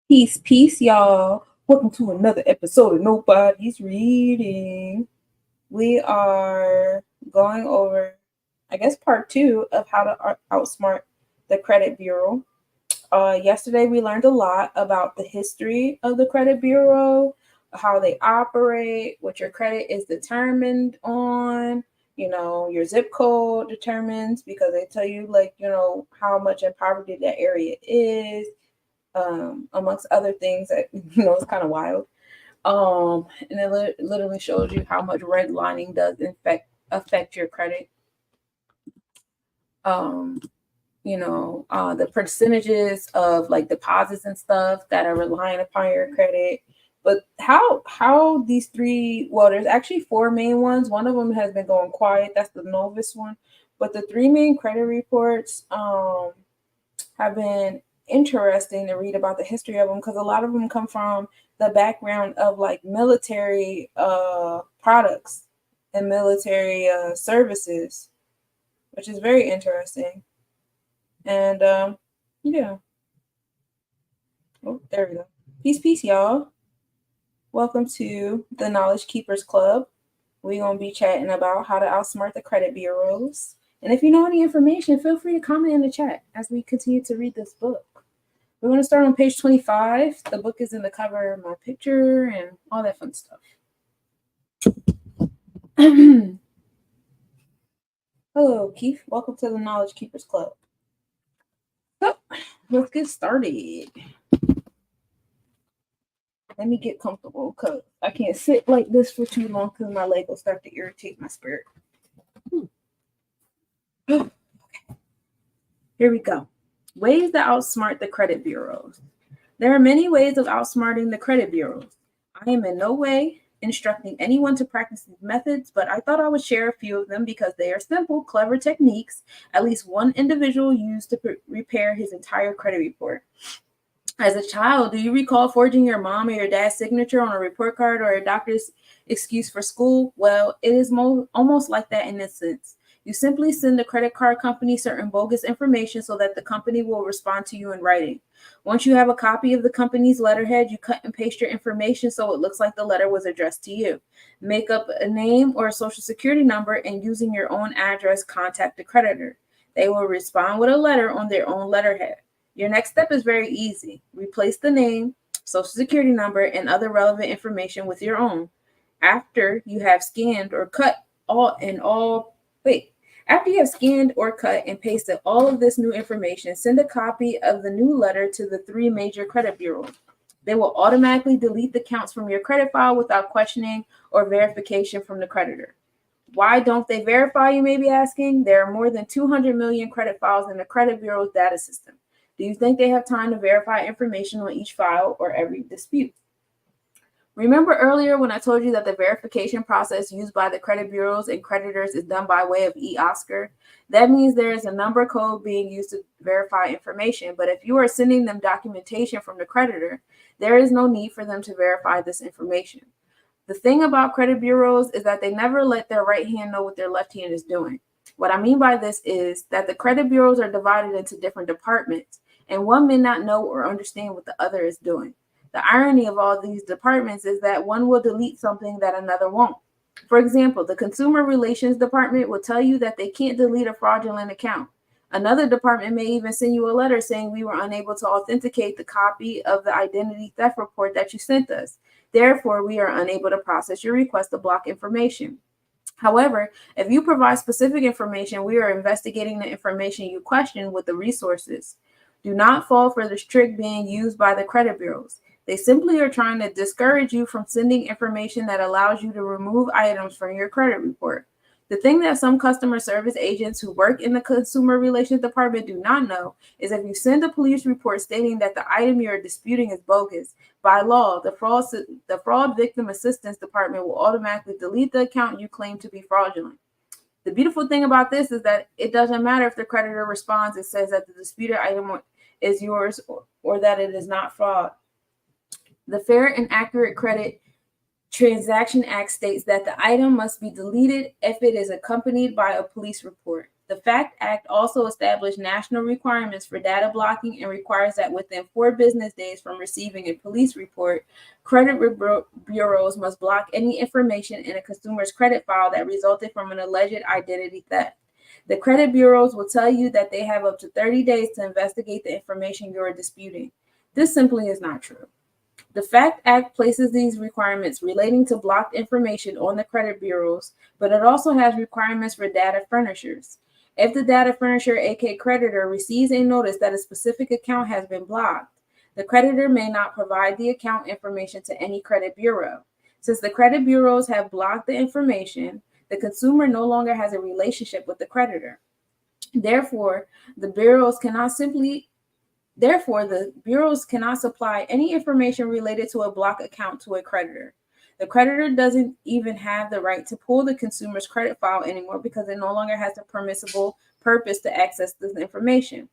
Peace, peace, y'all. Welcome to another episode of Nobody's Reading. We are going over, I guess, part two of how to outsmart the credit bureau. Yesterday, we learned a lot about the history of the credit bureau, how they operate, what your credit is determined on. Your zip code determines because they tell you, how much in poverty that area is, amongst other things that it's kind of wild. And it literally shows you how much redlining does affect your credit. Um, the percentages of like deposits and stuff that are relying upon your credit. But how these three, well, there's actually four main ones. One of them has been going quiet. That's the novice one. But the three main credit reports have been interesting to read about the history of them, because a lot of them come from the background of like military products and military services, which is very interesting. And yeah. Oh, there we go. Peace, peace, y'all. Welcome to the Knowledge Keepers Club. We're going to be chatting about how to outsmart the credit bureaus. And if you know any information, feel free to comment in the chat as we continue to read this book. We're going to start on page 25. The book is in the cover, my picture, and all that fun stuff. Hello, Keith. Welcome to the Knowledge Keepers Club. So, let's get started. Let me get comfortable because I can't sit like this for too long because my leg will start to irritate my spirit. Okay. Here we go. Ways to outsmart the credit bureaus. There are many ways of outsmarting the credit bureaus. I am in no way instructing anyone to practice these methods, but I thought I would share a few of them because they are simple, clever techniques at least one individual used to repair his entire credit report. As a child, do you recall forging your mom or your dad's signature on a report card or a doctor's excuse for school? Well, it is almost like that in this sense. You simply send the credit card company certain bogus information so that the company will respond to you in writing. Once you have a copy of the company's letterhead, you cut and paste your information so it looks like the letter was addressed to you. Make up a name or a social security number, and using your own address, contact the creditor. They will respond with a letter on their own letterhead. Your next step is very easy. Replace the name, social security number, and other relevant information with your own. After you have scanned or cut after you have scanned or cut and pasted all of this new information, send a copy of the new letter to the three major credit bureaus. They will automatically delete the counts from your credit file without questioning or verification from the creditor. Why don't they verify, you may be asking? There are more than 200 million credit files in the credit bureau's data system. Do you think they have time to verify information on each file or every dispute? Remember earlier when I told you that the verification process used by the credit bureaus and creditors is done by way of eOscar? That means there is a number code being used to verify information, but if you are sending them documentation from the creditor, there is no need for them to verify this information. The thing about credit bureaus is that they never let their right hand know what their left hand is doing. What I mean by this is that the credit bureaus are divided into different departments, and one may not know or understand what the other is doing. The irony of all these departments is that one will delete something that another won't. For example, the Consumer Relations Department will tell you that they can't delete a fraudulent account. Another department may even send you a letter saying we were unable to authenticate the copy of the identity theft report that you sent us. Therefore, we are unable to process your request to block information. However, if you provide specific information, we are investigating the information you question with the resources. Do not fall for this trick being used by the credit bureaus. They simply are trying to discourage you from sending information that allows you to remove items from your credit report. The thing that some customer service agents who work in the Consumer Relations Department do not know is if you send a police report stating that the item you are disputing is bogus, by law, the Fraud Victim Assistance Department will automatically delete the account you claim to be fraudulent. The beautiful thing about this is that it doesn't matter if the creditor responds and says that the disputed item is yours or that it is not fraud. The Fair and Accurate Credit Transaction Act states that the item must be deleted if it is accompanied by a police report. The FACT Act also established national requirements for data blocking and requires that within 4 business days from receiving a police report, credit bureaus must block any information in a consumer's credit file that resulted from an alleged identity theft. The credit bureaus will tell you that they have up to 30 days to investigate the information you are disputing. This simply is not true. The FACT Act places these requirements relating to blocked information on the credit bureaus, but it also has requirements for data furnishers. If the data furnisher, aka creditor, receives a notice that a specific account has been blocked, the creditor may not provide the account information to any credit bureau. Since the credit bureaus have blocked the information, the consumer no longer has a relationship with the creditor. Therefore, the bureaus cannot supply any information related to a blocked account to a creditor. The creditor doesn't even have the right to pull the consumer's credit file anymore because it no longer has the permissible purpose to access this information.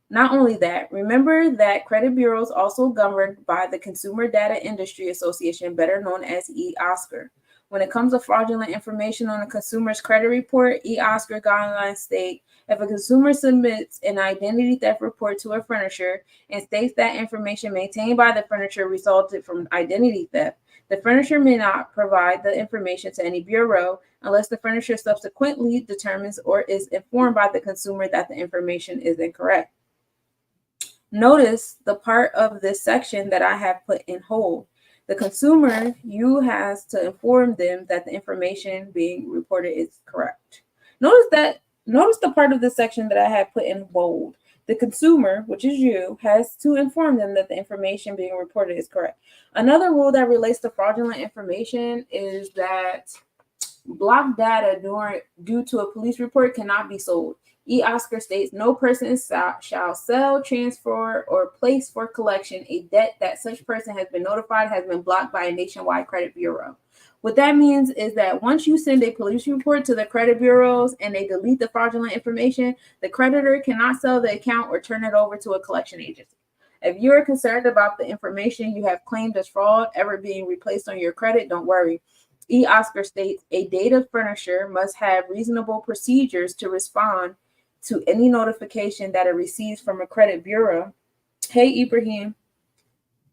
Not only that, remember that credit bureaus also governed by the Consumer Data Industry Association, better known as eOSCAR. When it comes to fraudulent information on a consumer's credit report, eOSCAR guidelines state if a consumer submits an identity theft report to a furnisher and states that information maintained by the furnisher resulted from identity theft, the furnisher may not provide the information to any bureau unless the furnisher subsequently determines or is informed by the consumer that the information is incorrect. Notice the part of this section that I have put in hold. The consumer, you has to inform them that the information being reported is correct. Notice the part of this section that I have put in bold. The consumer, which is you, has to inform them that the information being reported is correct. Another rule that relates to fraudulent information is that blocked data due to a police report cannot be sold. eOSCAR states no person shall sell, transfer, or place for collection a debt that such person has been notified has been blocked by a nationwide credit bureau. What that means is that once you send a police report to the credit bureaus and they delete the fraudulent information, the creditor cannot sell the account or turn it over to a collection agency. If you are concerned about the information you have claimed as fraud ever being replaced on your credit, don't worry. eOSCAR states a data furnisher must have reasonable procedures to respond to any notification that it receives from a credit bureau. Hey, Ibrahim.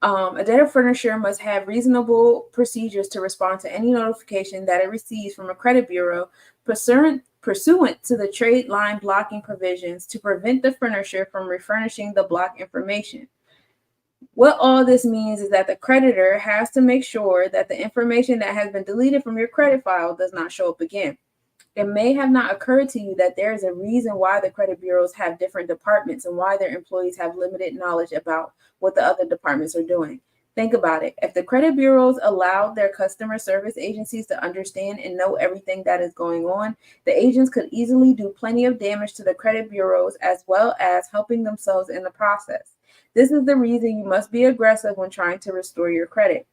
A data furnisher must have reasonable procedures to respond to any notification that it receives from a credit bureau pursuant to the trade line blocking provisions to prevent the furnisher from refurnishing the blocked information. What all this means is that the creditor has to make sure that the information that has been deleted from your credit file does not show up again. It may have not occurred to you that there is a reason why the credit bureaus have different departments and why their employees have limited knowledge about what the other departments are doing. Think about it. If the credit bureaus allowed their customer service agencies to understand and know everything that is going on, the agents could easily do plenty of damage to the credit bureaus as well as helping themselves in the process. This is the reason you must be aggressive when trying to restore your credit.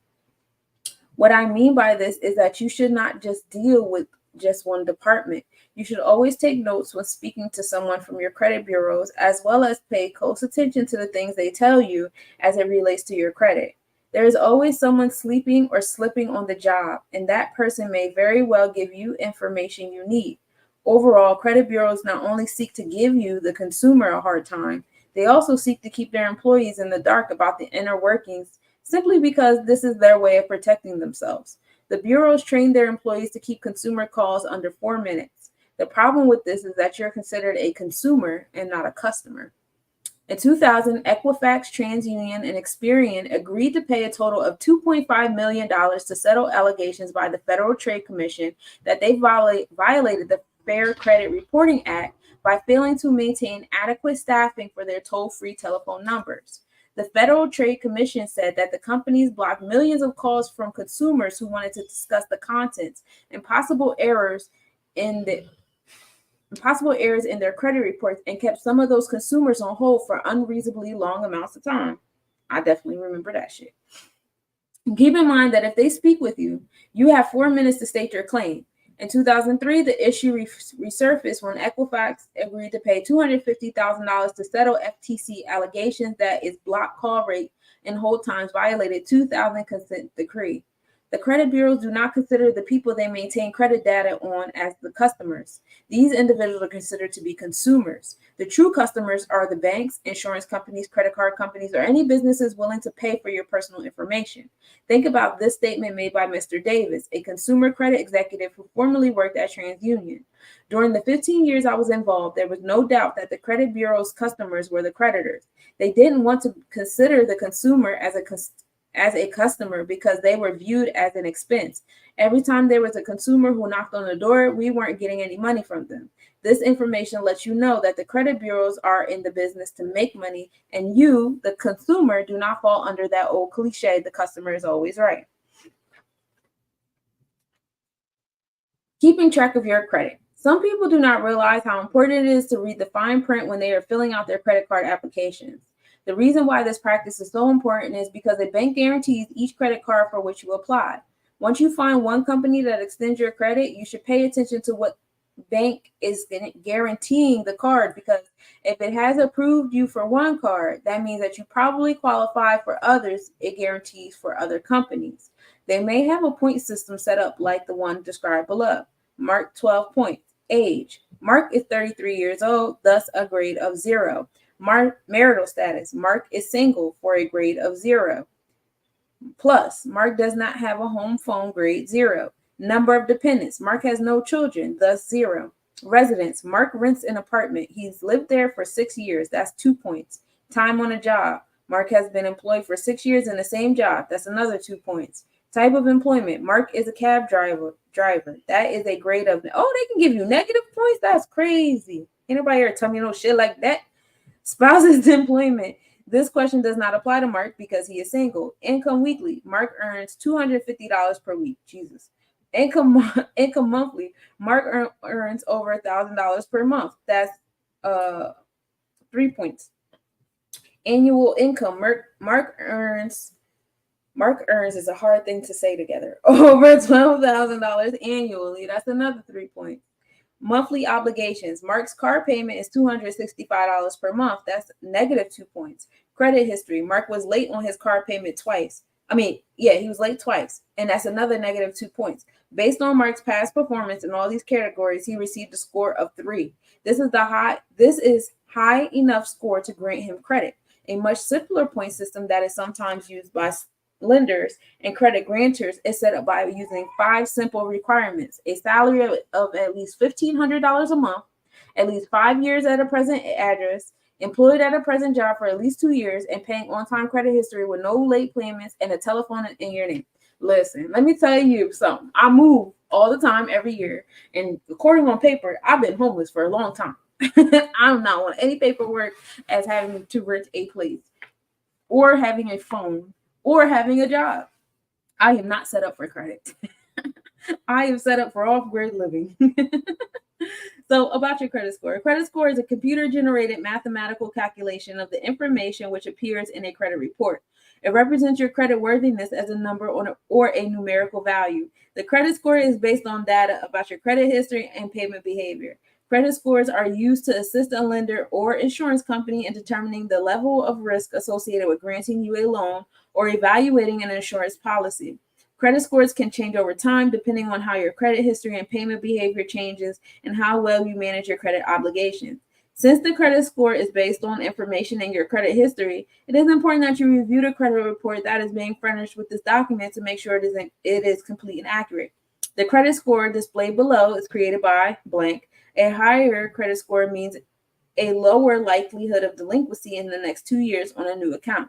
What I mean by this is that you should not just deal with just one department. You should always take notes when speaking to someone from your credit bureaus, as well as pay close attention to the things they tell you as it relates to your credit. There is always someone sleeping or slipping on the job, and that person may very well give you information you need. Overall, credit bureaus not only seek to give you, the consumer, a hard time, they also seek to keep their employees in the dark about the inner workings, simply because this is their way of protecting themselves. The bureaus train their employees to keep consumer calls under 4 minutes. The problem with this is that you're considered a consumer and not a customer. In 2000, Equifax, TransUnion, and Experian agreed to pay a total of $2.5 million to settle allegations by the Federal Trade Commission that they violated the Fair Credit Reporting Act by failing to maintain adequate staffing for their toll-free telephone numbers. The Federal Trade Commission said that the companies blocked millions of calls from consumers who wanted to discuss the contents and possible errors in their credit reports and kept some of those consumers on hold for unreasonably long amounts of time. I definitely remember that shit. Keep in mind that if they speak with you, you have 4 minutes to state your claim. In 2003, the issue resurfaced when Equifax agreed to pay $250,000 to settle FTC allegations that its block call rate and hold times violated 2000 consent decree. The credit bureaus do not consider the people they maintain credit data on as the customers. These individuals are considered to be consumers. The true customers are the banks, insurance companies, credit card companies, or any businesses willing to pay for your personal information. Think about this statement made by Mr. Davis, a consumer credit executive who formerly worked at TransUnion. During the 15 years I was involved, there was no doubt that the credit bureau's customers were the creditors. They didn't want to consider the consumer as a customer because they were viewed as an expense. Every time there was a consumer who knocked on the door, we weren't getting any money from them. This information lets you know that the credit bureaus are in the business to make money, and you, the consumer, do not fall under that old cliche, the customer is always right. Keeping track of your credit. Some people do not realize how important it is to read the fine print when they are filling out their credit card applications. The reason why this practice is so important is because a bank guarantees each credit card for which you apply. Once you find one company that extends your credit, you should pay attention to what bank is guaranteeing the card, because if it has approved you for one card, that means that you probably qualify for others it guarantees for other companies. They may have a point system set up like the one described below. Mark 12 points. Age. Mark is 33 years old, thus a grade of 0. Marital status. Mark is single for a grade of 0. Plus, Mark does not have a home phone, grade 0. Number of dependents. Mark has no children, thus 0. Residence. Mark rents an apartment. He's lived there for 6 years. That's 2 points. Time on a job. Mark has been employed for 6 years in the same job. That's another 2 points. Type of employment. Mark is a cab driver. That is a grade of, oh, they can give you negative points? That's crazy. Anybody ever tell me no shit like that? Spouse's employment. This question does not apply to Mark because he is single. Income weekly. Mark earns $250 per week. Jesus. Income monthly. Mark earns over $1,000 per month. That's 3 points. Annual income. Mark earns is a hard thing to say together. Over $12,000 annually. That's another 3 points. Monthly obligations. Mark's car payment is $265 per month. That's negative 2 points. Credit history. Mark was late on his car payment twice. He was late twice, and that's another negative 2 points. Based on Mark's past performance in all these categories, he received a score of 3. This is high enough score to grant him credit. A much simpler point system that is sometimes used by lenders and credit grantors is set up by using 5 simple requirements: a salary of at least $1,500 a month, at least 5 years at a present address, employed at a present job for at least 2 years, and paying on-time credit history with no late payments and a telephone in your name. Listen, let me tell you something. I move all the time every year, and according on paper, I've been homeless for a long time. I'm not on any paperwork as having to rent a place or having a phone or having a job. I am not set up for credit. I am set up for off-grid living. So about your credit score. A credit score is a computer-generated mathematical calculation of the information which appears in a credit report. It represents your credit worthiness as a number or a numerical value. The credit score is based on data about your credit history and payment behavior. Credit scores are used to assist a lender or insurance company in determining the level of risk associated with granting you a loan or evaluating an insurance policy. Credit scores can change over time depending on how your credit history and payment behavior changes and how well you manage your credit obligations. Since the credit score is based on information in your credit history, it is important that you review the credit report that is being furnished with this document to make sure it is complete and accurate. The credit score displayed below is created by blank. A higher credit score means a lower likelihood of delinquency in the next 2 years on a new account.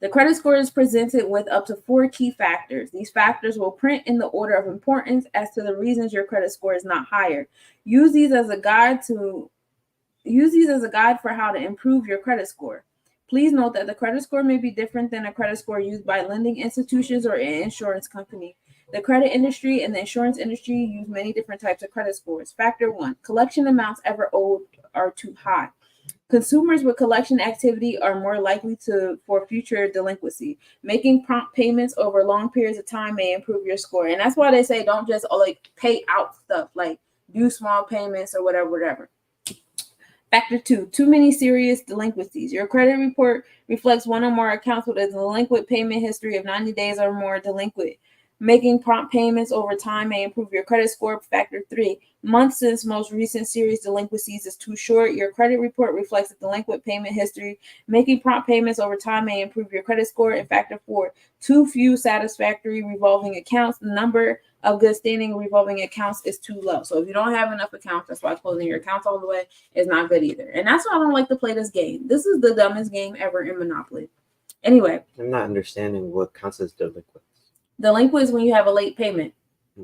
The credit score is presented with up to 4 key factors. These factors will print in the order of importance as to the reasons your credit score is not higher. Use these as a guide for how to improve your credit score. Please note that the credit score may be different than a credit score used by lending institutions or an insurance company. The credit industry and the insurance industry use many different types of credit scores. Factor 1, collection amounts ever owed are too high. Consumers with collection activity are more likely for future delinquency. Making prompt payments over long periods of time may improve your score. And that's why they say don't just pay out stuff, like do small payments or whatever. Factor 2, too many serious delinquencies. Your credit report reflects one or more accounts with a delinquent payment history of 90 days or more delinquent. Making prompt payments over time may improve your credit score. Factor 3, months since most recent serious delinquencies is too short. Your credit report reflects a delinquent payment history. Making prompt payments over time may improve your credit score. And factor 4, too few satisfactory revolving accounts. The number of good standing revolving accounts is too low. So if you don't have enough accounts, that's why closing your accounts all the way is not good either. And that's why I don't like to play this game. This is the dumbest game ever in Monopoly. Anyway, I'm not understanding what counts as delinquent. Delinquent is when you have a late payment.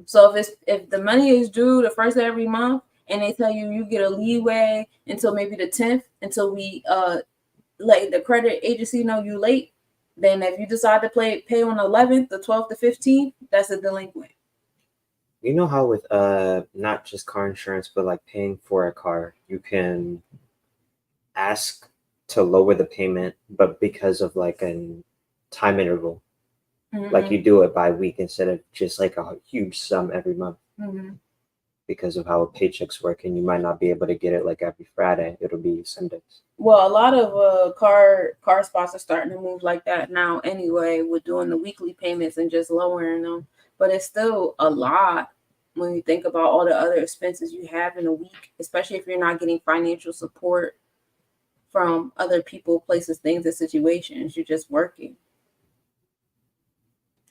So if the money is due the first of every month and they tell you get a leeway until maybe the 10th until we let the credit agency know you late, then if you decide to pay on the 11th, the 12th, the 15th, that's a delinquent. You know how with not just car insurance but like paying for a car, you can ask to lower the payment, but because of like a time interval. Like you do it by week instead of just like a huge sum every month, because of how paychecks work, and you might not be able to get it like every Friday. It'll be Sundays. Well, a lot of car spots are starting to move like that now anyway, with doing the weekly payments and just lowering them. But it's still a lot when you think about all the other expenses you have in a week, especially if you're not getting financial support from other people, places, things, and situations. You're just working.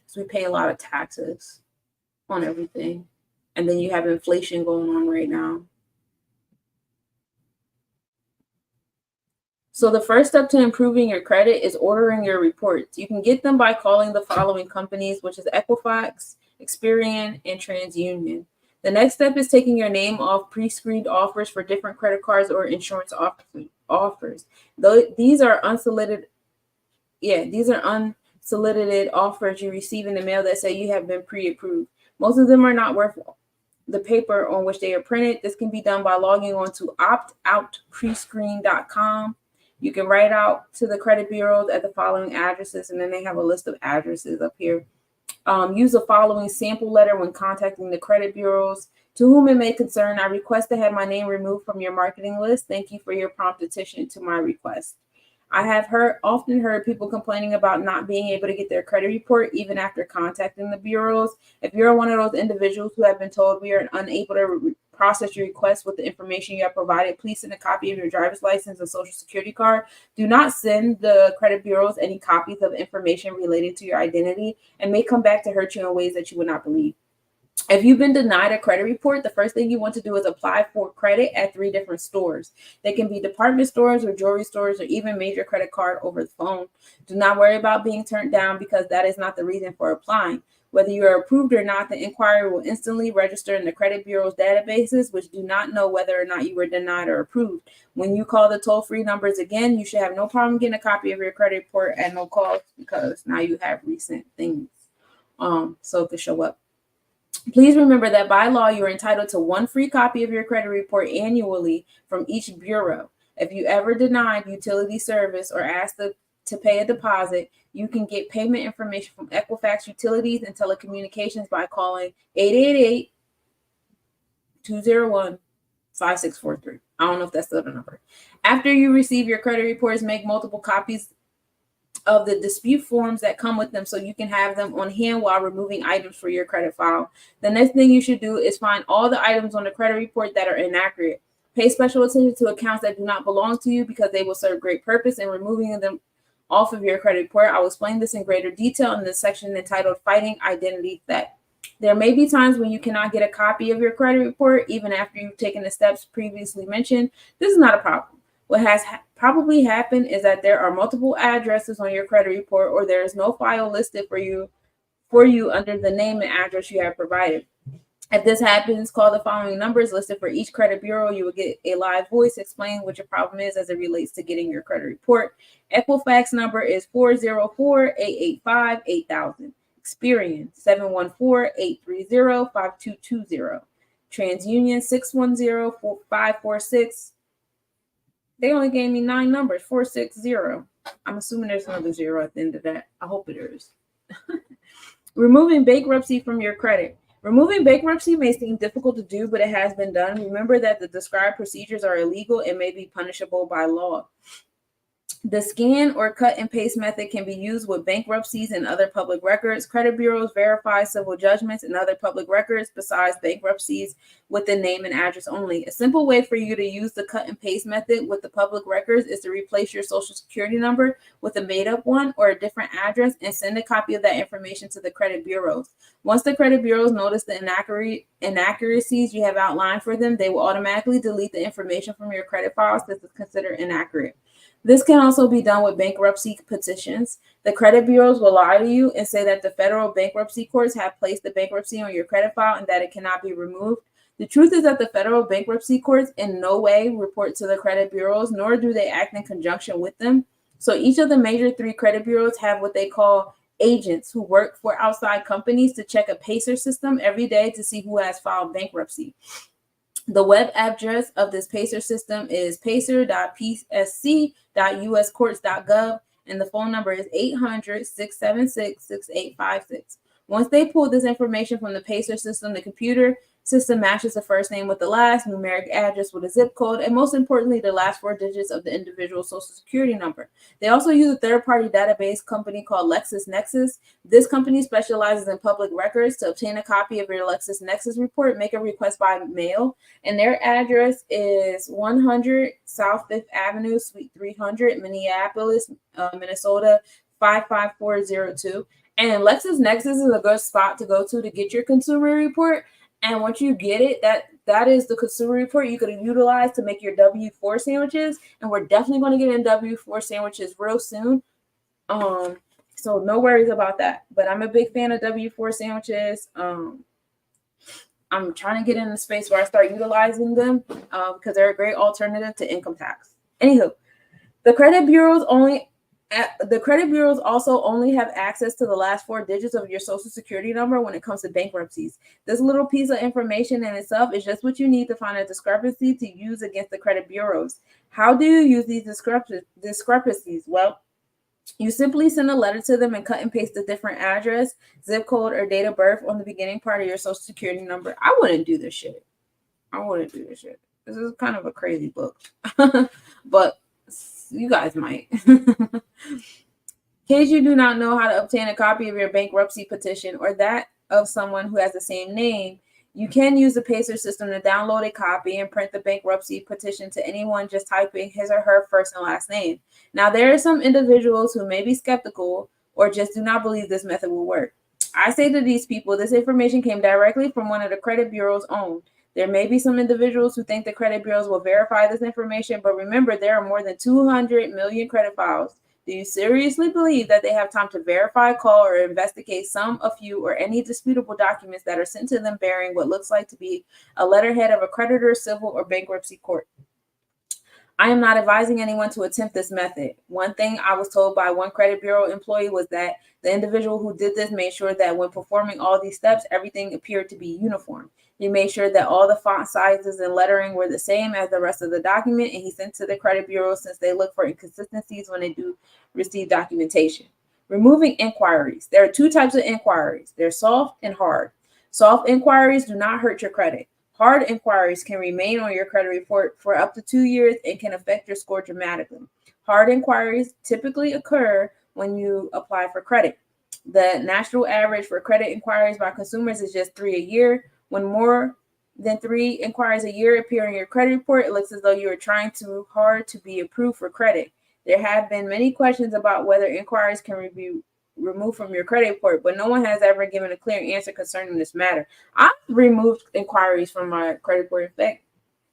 So we pay a lot of taxes on everything. And then you have inflation going on right now. So the first step to improving your credit is ordering your reports. You can get them by calling the following companies, which is Equifax, Experian, and TransUnion. The next step is taking your name off pre-screened offers for different credit cards or insurance offers. These are unsolicited offers you receive in the mail that say you have been pre-approved. Most of them are not worth the paper on which they are printed. This can be done by logging on to optoutprescreen.com. You can write out to the credit bureaus at the following addresses, and then they have a list of addresses up here. Use the following sample letter when contacting the credit bureaus. To whom it may concern, I request to have my name removed from your marketing list. Thank you for your prompt attention to my request. I have often heard people complaining about not being able to get their credit report even after contacting the bureaus. If you're one of those individuals who have been told we are unable to process your request with the information you have provided, please send a copy of your driver's license and social security card. Do not send the credit bureaus any copies of information related to your identity and may come back to hurt you in ways that you would not believe. If you've been denied a credit report, the first thing you want to do is apply for credit at 3 different stores. They can be department stores or jewelry stores or even major credit card over the phone. Do not worry about being turned down because that is not the reason for applying. Whether you are approved or not, the inquiry will instantly register in the credit bureau's databases, which do not know whether or not you were denied or approved. When you call the toll-free numbers again, you should have no problem getting a copy of your credit report at no cost because now you have recent things so it could show up. Please remember that by law, you are entitled to 1 free copy of your credit report annually from each bureau. If you ever denied utility service or asked to pay a deposit, you can get payment information from Equifax Utilities and Telecommunications by calling 888-201-5643. I don't know if that's the other number. After you receive your credit reports, make multiple copies of the dispute forms that come with them so you can have them on hand while removing items for your credit file. The next thing you should do is find all the items on the credit report that are inaccurate. Pay special attention to accounts that do not belong to you because they will serve great purpose in removing them off of your credit report. I will explain this in greater detail in the section entitled Fighting Identity Theft. There may be times when you cannot get a copy of your credit report even after you've taken the steps previously mentioned. This is not a problem. What has probably happened is that there are multiple addresses on your credit report, or there is no file listed for you under the name and address you have provided. If this happens, call the following numbers listed for each credit bureau. You will get a live voice explaining what your problem is as it relates to getting your credit report. Equifax number is 404-885-8000. Experian 714-830-5220. TransUnion 610-546. They only gave me 9 numbers, 460. I'm assuming there's another 0 at the end of that. I hope it is. Removing bankruptcy from your credit. Removing bankruptcy may seem difficult to do, but it has been done. Remember that the described procedures are illegal and may be punishable by law. The scan or cut and paste method can be used with bankruptcies and other public records. Credit bureaus verify civil judgments and other public records besides bankruptcies with the name and address only. A simple way for you to use the cut and paste method with the public records is to replace your social security number with a made-up one or a different address and send a copy of that information to the credit bureaus. Once the credit bureaus notice the inaccuracies you have outlined for them, they will automatically delete the information from your credit files that is considered inaccurate. This can also be done with bankruptcy petitions. The credit bureaus will lie to you and say that the federal bankruptcy courts have placed the bankruptcy on your credit file and that it cannot be removed. The truth is that the federal bankruptcy courts in no way report to the credit bureaus, nor do they act in conjunction with them. So each of the major 3 credit bureaus have what they call agents who work for outside companies to check a PACER system every day to see who has filed bankruptcy. The web address of this PACER system is pacer.psc.uscourts.gov, and the phone number is 800-676-6856. Once they pull this information from the PACER system, the computer system matches the first name with the last, numeric address with a zip code, and most importantly, the last 4 digits of the individual social security number. They also use a third-party database company called LexisNexis. This company specializes in public records. To obtain a copy of your LexisNexis report, make a request by mail, and their address is 100 South 5th Avenue, Suite 300, Minneapolis, Minnesota, 55402. And LexisNexis is a good spot to go to get your consumer report. And once you get it, that is the consumer report you could utilize to make your W-4 sandwiches. And we're definitely going to get in W-4 sandwiches real soon. So no worries about that. But I'm a big fan of W-4 sandwiches. I'm trying to get in the space where I start utilizing them because they're a great alternative to income tax. Anywho, the credit bureaus also only have access to the last 4 digits of your social security number when it comes to bankruptcies. This little piece of information in itself is just what you need to find a discrepancy to use against the credit bureaus. How do you use these discrepancies? Well, you simply send a letter to them and cut and paste a different address, zip code, or date of birth on the beginning part of your social security number. I wouldn't do this shit. This is kind of a crazy book, but you guys might. In case you do not know how to obtain a copy of your bankruptcy petition or that of someone who has the same name, you can use the PACER system to download a copy and print the bankruptcy petition to anyone just typing his or her first and last name. Now, there are some individuals who may be skeptical or just do not believe this method will work. I say to these people, this information came directly from one of the credit bureaus own. There may be some individuals who think the credit bureaus will verify this information, but remember, there are more than 200 million credit files. Do you seriously believe that they have time to verify, call, or investigate some, a few, or any disputable documents that are sent to them bearing what looks like to be a letterhead of a creditor, civil, or bankruptcy court? I am not advising anyone to attempt this method. One thing I was told by one credit bureau employee was that the individual who did this made sure that when performing all these steps, everything appeared to be uniform. He made sure that all the font sizes and lettering were the same as the rest of the document, and he sent to the credit bureau since they look for inconsistencies when they do receive documentation. Removing inquiries. There are 2 types of inquiries. They're soft and hard. Soft inquiries do not hurt your credit. Hard inquiries can remain on your credit report for up to 2 years and can affect your score dramatically. Hard inquiries typically occur when you apply for credit. The national average for credit inquiries by consumers is just 3 a year. When more than 3 inquiries a year appear in your credit report, it looks as though you are trying too hard to be approved for credit. There have been many questions about whether inquiries can be removed from your credit report, but no one has ever given a clear answer concerning this matter. I've removed inquiries from my credit report. In fact,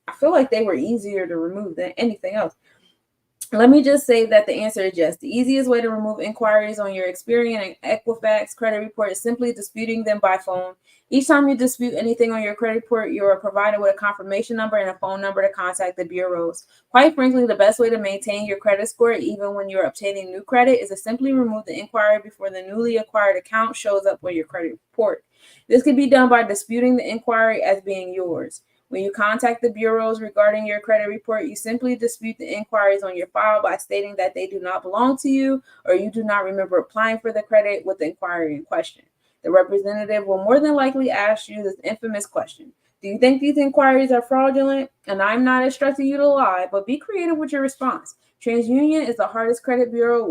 I feel like they were easier to remove than anything else. Let me just say that the answer is yes. The easiest way to remove inquiries on your Experian and Equifax credit report is simply disputing them by phone. Each time you dispute anything on your credit report, you are provided with a confirmation number and a phone number to contact the bureaus. Quite frankly, the best way to maintain your credit score, even when you're obtaining new credit, is to simply remove the inquiry before the newly acquired account shows up on your credit report. This can be done by disputing the inquiry as being yours. When you contact the bureaus regarding your credit report, you simply dispute the inquiries on your file by stating that they do not belong to you or you do not remember applying for the credit with the inquiry in question. The representative will more than likely ask you this infamous question: do you think these inquiries are fraudulent? And I'm not instructing you to lie, but be creative with your response. TransUnion is the hardest credit bureau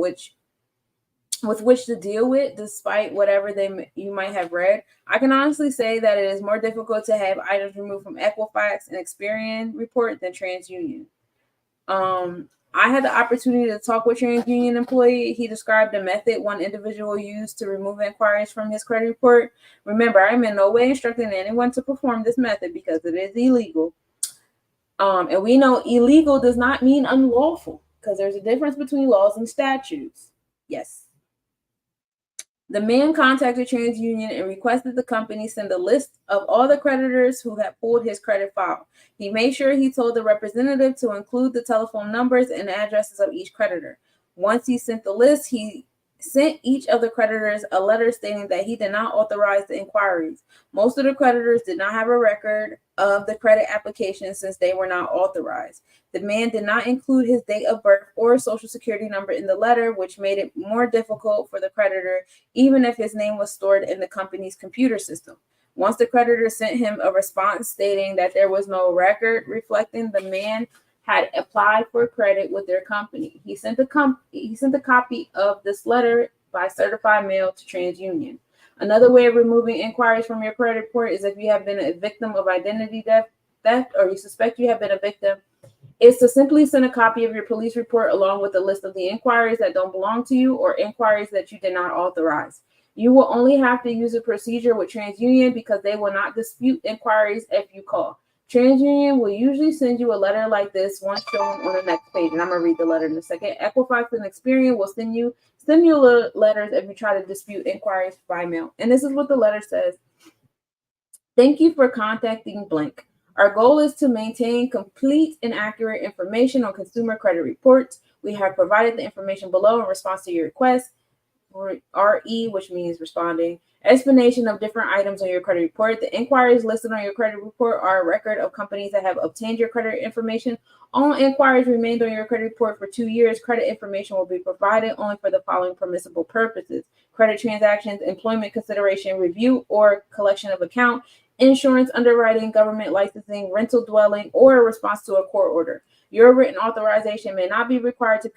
with which to deal with, despite whatever you might have read. I can honestly say that it is more difficult to have items removed from Equifax and Experian report than TransUnion. I had the opportunity to talk with a TransUnion employee. He described the method one individual used to remove inquiries from his credit report. Remember, I am in no way instructing anyone to perform this method because it is illegal. And we know illegal does not mean unlawful, because there's a difference between laws and statutes. Yes. The man contacted TransUnion and requested the company send a list of all the creditors who had pulled his credit file. He made sure he told the representative to include the telephone numbers and addresses of each creditor. Once he sent the list, he sent each of the creditors a letter stating that he did not authorize the inquiries. Most of the creditors did not have a record of the credit application since they were not authorized. The man did not include his date of birth or social security number in the letter, which made it more difficult for the creditor, even if his name was stored in the company's computer system. Once the creditor sent him a response stating that there was no record reflecting the man had applied for credit with their company, he sent a copy of this letter by certified mail to TransUnion. Another way of removing inquiries from your credit report is if you have been a victim of identity theft or you suspect you have been a victim, is to simply send a copy of your police report along with a list of the inquiries that don't belong to you or inquiries that you did not authorize. You will only have to use a procedure with TransUnion because they will not dispute inquiries if you call. TransUnion will usually send you a letter like this once shown on the next page, and I'm going to read the letter in a second. Equifax and Experian will send you letters if you try to dispute inquiries by mail. And this is what the letter says. Thank you for contacting blank. Our goal is to maintain complete and accurate information on consumer credit reports. We have provided the information below in response to your request. RE, which means responding. Explanation of different items on your credit report. The inquiries listed on your credit report are a record of companies that have obtained your credit information. All inquiries remained on your credit report for 2 years. Credit information will be provided only for the following permissible purposes: credit transactions, employment consideration, review or collection of account, insurance, underwriting, government licensing, rental dwelling, or a response to a court order. Your written authorization may not be required to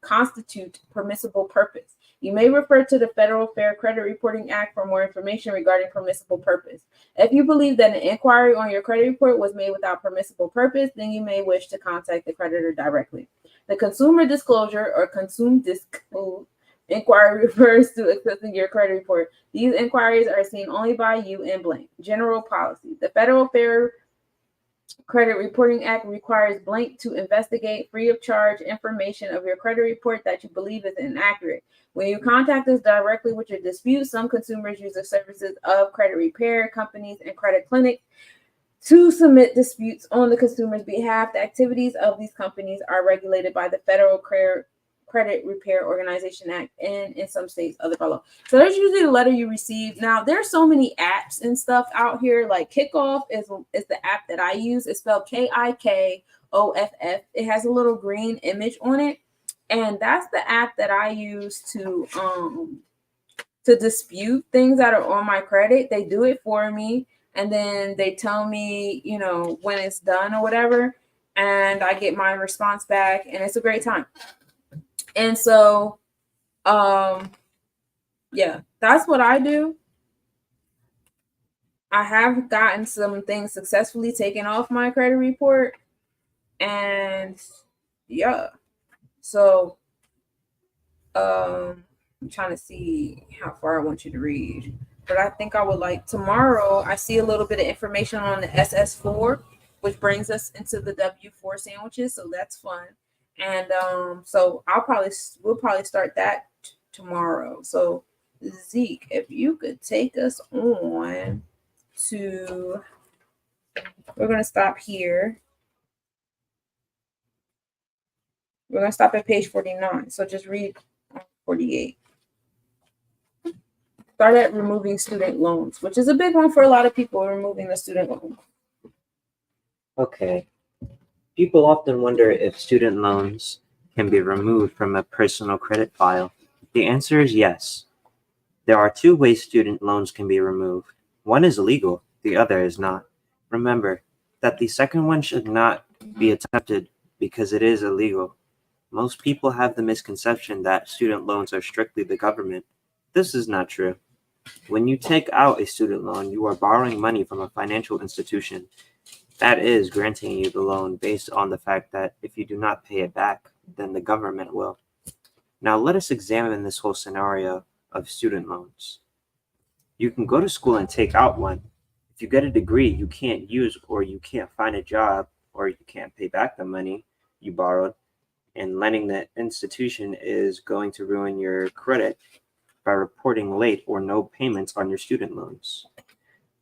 constitute permissible purpose. You may refer to the Federal Fair Credit Reporting Act for more information regarding permissible purpose. If you believe that an inquiry on your credit report was made without permissible purpose, then you may wish to contact the creditor directly. The consumer disclosure or consume disclosure inquiry refers to accessing your credit report. These inquiries are seen only by you in blank. General policy. The Federal Fair Credit Reporting Act requires blank to investigate free of charge information of your credit report that you believe is inaccurate. When you contact us directly with your dispute, some consumers use the services of credit repair companies and credit clinics to submit disputes on the consumer's behalf. The activities of these companies are regulated by the Federal Credit Repair Organization Act and in some states other fellow. So there's usually the letter you receive. Now there's so many apps and stuff out here. Like Kickoff is the app that I use. It's spelled Kikoff. It has a little green image on it, and that's the app that I use to dispute things that are on my credit. They do it for me, and then they tell me, when it's done or whatever, and I get my response back, and it's a great time. And so, yeah, that's what I do. I have gotten some things successfully taken off my credit report. And yeah, so I'm trying to see how far I want you to read. But I think I would like tomorrow. I see a little bit of information on the SS4, which brings us into the W4 sandwiches. So that's fun. And so we'll probably start that tomorrow. So Zeke, if you could take us on to, we're going to stop here. We're going to stop at page 49. So just read 48. Start at removing student loans, which is a big one for a lot of people, removing the student loan. Okay. People often wonder if student loans can be removed from a personal credit file. The answer is yes. There are two ways student loans can be removed. One is legal, the other is not. Remember that the second one should not be attempted because it is illegal. Most people have the misconception that student loans are strictly the government. This is not true. When you take out a student loan, you are borrowing money from a financial institution that is granting you the loan based on the fact that if you do not pay it back, then the government will. Now, let us examine this whole scenario of student loans. You can go to school and take out one. If you get a degree you can't use, or you can't find a job, or you can't pay back the money you borrowed, and lending the institution is going to ruin your credit by reporting late or no payments on your student loans.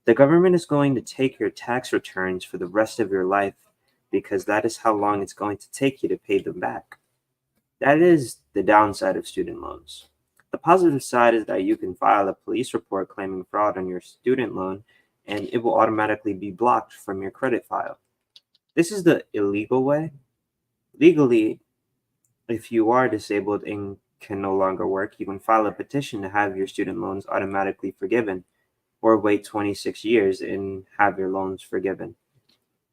The government is going to take your tax returns for the rest of your life because that is how long it's going to take you to pay them back. That is the downside of student loans. The positive side is that you can file a police report claiming fraud on your student loan and it will automatically be blocked from your credit file. This is the illegal way. Legally, if you are disabled and can no longer work, you can file a petition to have your student loans automatically forgiven, or wait 26 years and have your loans forgiven.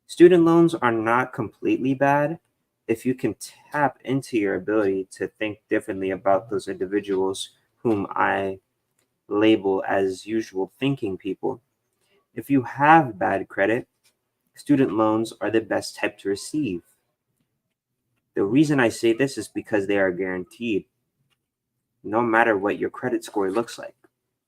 Student loans are not completely bad if you can tap into your ability to think differently about those individuals whom I label as usual thinking people. If you have bad credit, student loans are the best type to receive. The reason I say this is because they are guaranteed, no matter what your credit score looks like.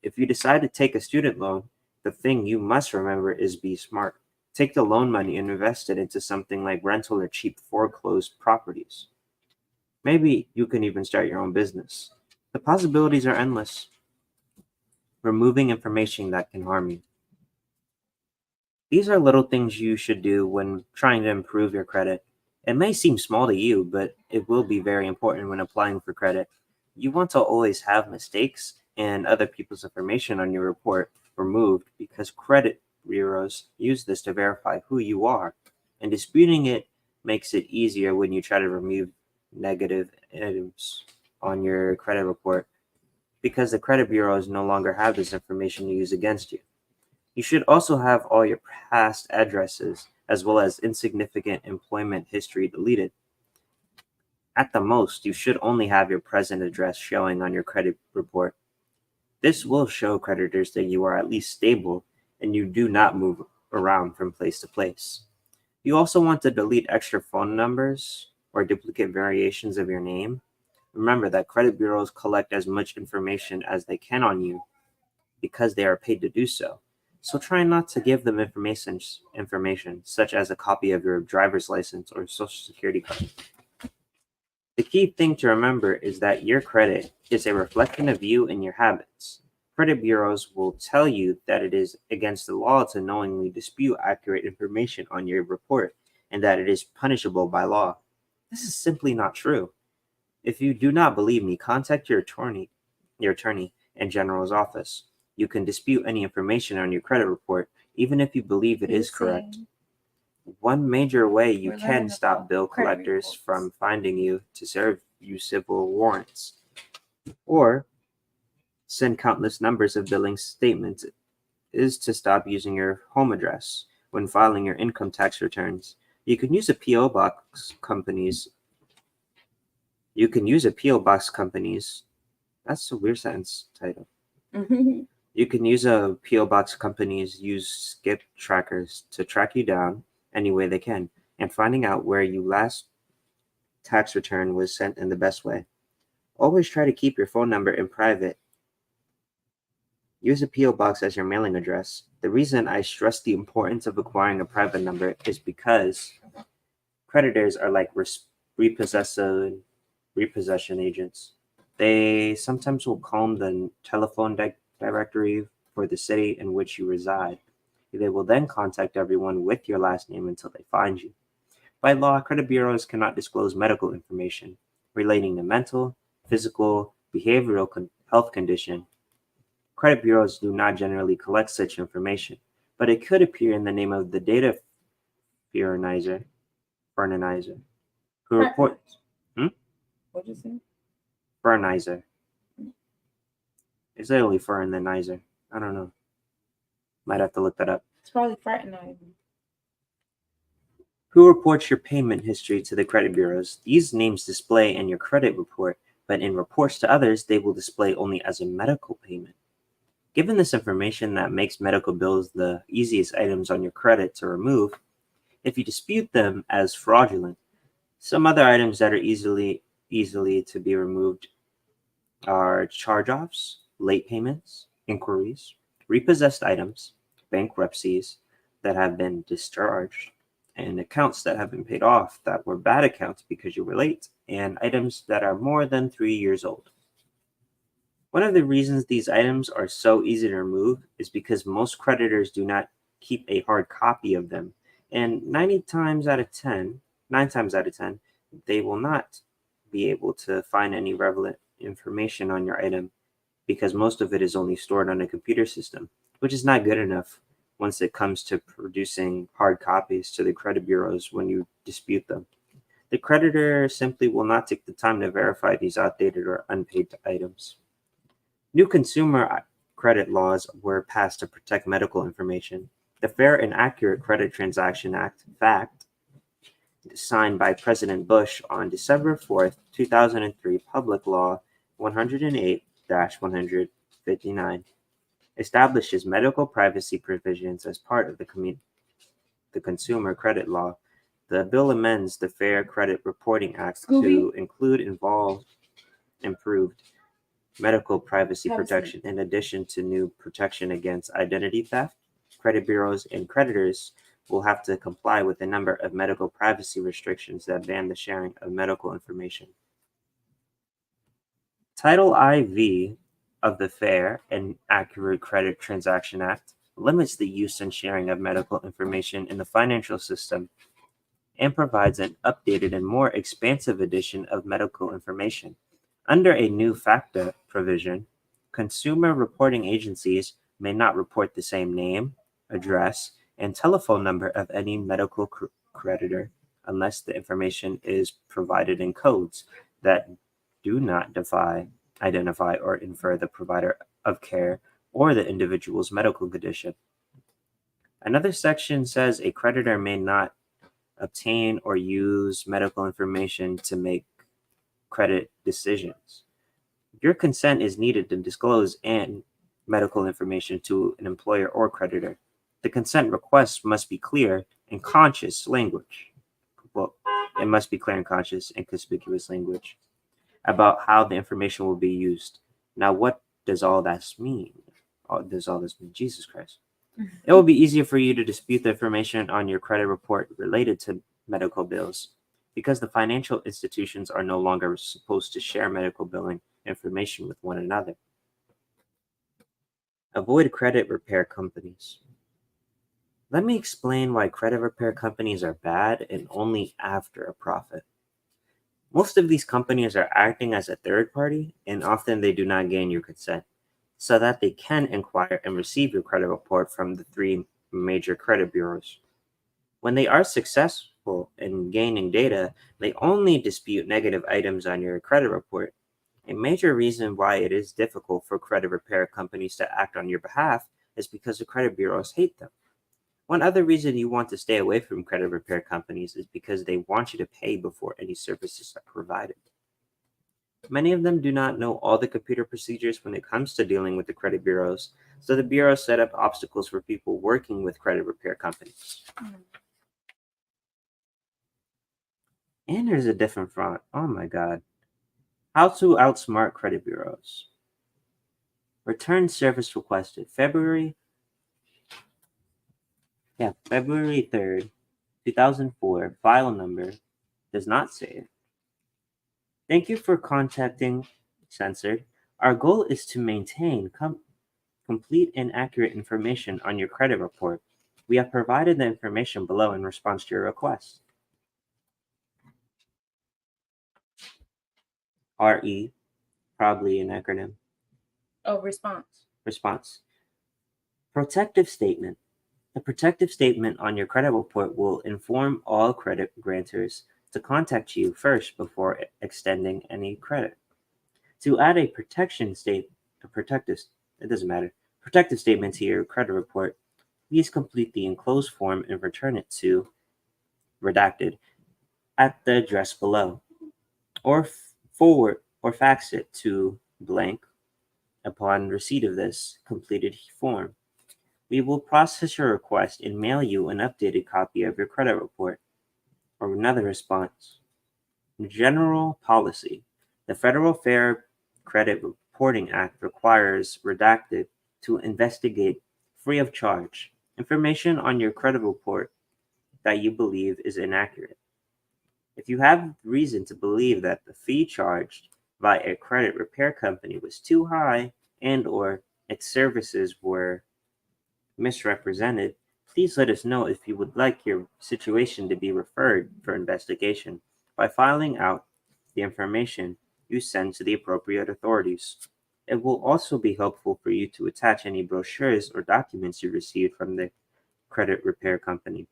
If you decide to take a student loan, the thing you must remember is be smart. Take the loan money and invest it into something like rental or cheap foreclosed properties. Maybe you can even start your own business. The possibilities are endless. Removing information that can harm you. These are little things you should do when trying to improve your credit. It may seem small to you, but it will be very important when applying for credit. You want to always have mistakes and other people's information on your report removed because credit bureaus use this to verify who you are, and disputing it makes it easier when you try to remove negative items on your credit report because the credit bureaus no longer have this information to use against you. You should also have all your past addresses as well as insignificant employment history deleted. At the most, you should only have your present address showing on your credit report. This will show creditors that you are at least stable and you do not move around from place to place. You also want to delete extra phone numbers or duplicate variations of your name. Remember that credit bureaus collect as much information as they can on you because they are paid to do so. So try not to give them information such as a copy of your driver's license or social security card. The key thing to remember is that your credit is a reflection of you and your habits. Credit bureaus will tell you that it is against the law to knowingly dispute accurate information on your report and that it is punishable by law. This is simply not true. If you do not believe me, contact your attorney and general's office. You can dispute any information on your credit report, even if you believe it is correct. One major way you We're can learning stop about bill credit collectors reports. from finding you to serve you civil warrants or send countless numbers of billing statements is to stop using your home address when filing your income tax returns. You can use a PO box companies. You can use a PO box companies. That's a weird sentence title. You can use a PO box companies use skip trackers to track you down any way they can and finding out where you last tax return was sent in the best way. Always try to keep your phone number in private. Use a PO box as your mailing address. The reason I stress the importance of acquiring a private number is because creditors are like repossession agents. They sometimes will comb the telephone directory for the city in which you reside. They will then contact everyone with your last name until they find you. By law, credit bureaus cannot disclose medical information relating to mental, physical, behavioral health condition. Credit bureaus do not generally collect such information, but it could appear in the name of the data fertilizer, who reports. What'd you say? Fertilizer. It's literally fur and then nizer. I don't know. Might have to look that up. It's probably fraternizing. Who reports your payment history to the credit bureaus? These names display in your credit report, but in reports to others, they will display only as a medical payment. Given this information that makes medical bills the easiest items on your credit to remove, if you dispute them as fraudulent, some other items that are easily to be removed are charge-offs, late payments, inquiries, repossessed items, bankruptcies that have been discharged, and accounts that have been paid off that were bad accounts because you were late, and items that are more than 3 years old. One of the reasons these items are so easy to remove is because most creditors do not keep a hard copy of them, and 9 times out of 10, they will not be able to find any relevant information on your item because most of it is only stored on a computer system, which is not good enough once it comes to producing hard copies to the credit bureaus when you dispute them. The creditor simply will not take the time to verify these outdated or unpaid items. New consumer credit laws were passed to protect medical information. The Fair and Accurate Credit Transaction Act, FACT, signed by President Bush on December 4th, 2003, Public Law 108-159, establishes medical privacy provisions as part of the Consumer Credit Law. The bill amends the Fair Credit Reporting Act to include improved medical privacy protection in addition to new protection against identity theft. Credit bureaus and creditors will have to comply with a number of medical privacy restrictions that ban the sharing of medical information. Title IV of the Fair and Accurate Credit Transaction Act limits the use and sharing of medical information in the financial system and provides an updated and more expansive edition of medical information. Under a new FACTA provision, consumer reporting agencies may not report the same name, address, and telephone number of any medical creditor unless the information is provided in codes that do not identify or infer the provider of care or the individual's medical condition. Another section says a creditor may not obtain or use medical information to make credit decisions. Your consent is needed to disclose medical information to an employer or creditor. The consent request must be clear and conscious language. Well, it must be clear and conscious and conspicuous language about how the information will be used. Now, what does all this mean? Does all this mean? Jesus Christ. It will be easier for you to dispute the information on your credit report related to medical bills because the financial institutions are no longer supposed to share medical billing information with one another. Avoid credit repair companies. Let me explain why credit repair companies are bad and only after a profit. Most of these companies are acting as a third party, and often they do not gain your consent, so that they can inquire and receive your credit report from the 3 major credit bureaus. When they are successful in gaining data, they only dispute negative items on your credit report. A major reason why it is difficult for credit repair companies to act on your behalf is because the credit bureaus hate them. One other reason you want to stay away from credit repair companies is because they want you to pay before any services are provided. Many of them do not know all the computer procedures when it comes to dealing with the credit bureaus, so the bureaus set up obstacles for people working with credit repair companies. And there's a different front. Oh my God. How to outsmart credit bureaus. Return service requested. February 3rd, 2004. File number does not say it. Thank you for contacting Censored. Our goal is to maintain complete and accurate information on your credit report. We have provided the information below in response to your request. RE, probably an acronym. Oh, response. Protective statement. The protective statement on your credit report will inform all credit grantors to contact you first before extending any credit. To add a protective statement to your credit report, please complete the enclosed form and return it to redacted, at the address below, or forward or fax it to blank upon receipt of this completed form. We will process your request and mail you an updated copy of your credit report or another response. General policy. The Federal Fair Credit Reporting Act requires redacted to investigate free of charge information on your credit report that you believe is inaccurate. If you have reason to believe that the fee charged by a credit repair company was too high and or its services were misrepresented, please let us know if you would like your situation to be referred for investigation by filing out the information you send to the appropriate authorities. It will also be helpful for you to attach any brochures or documents you received from the credit repair company.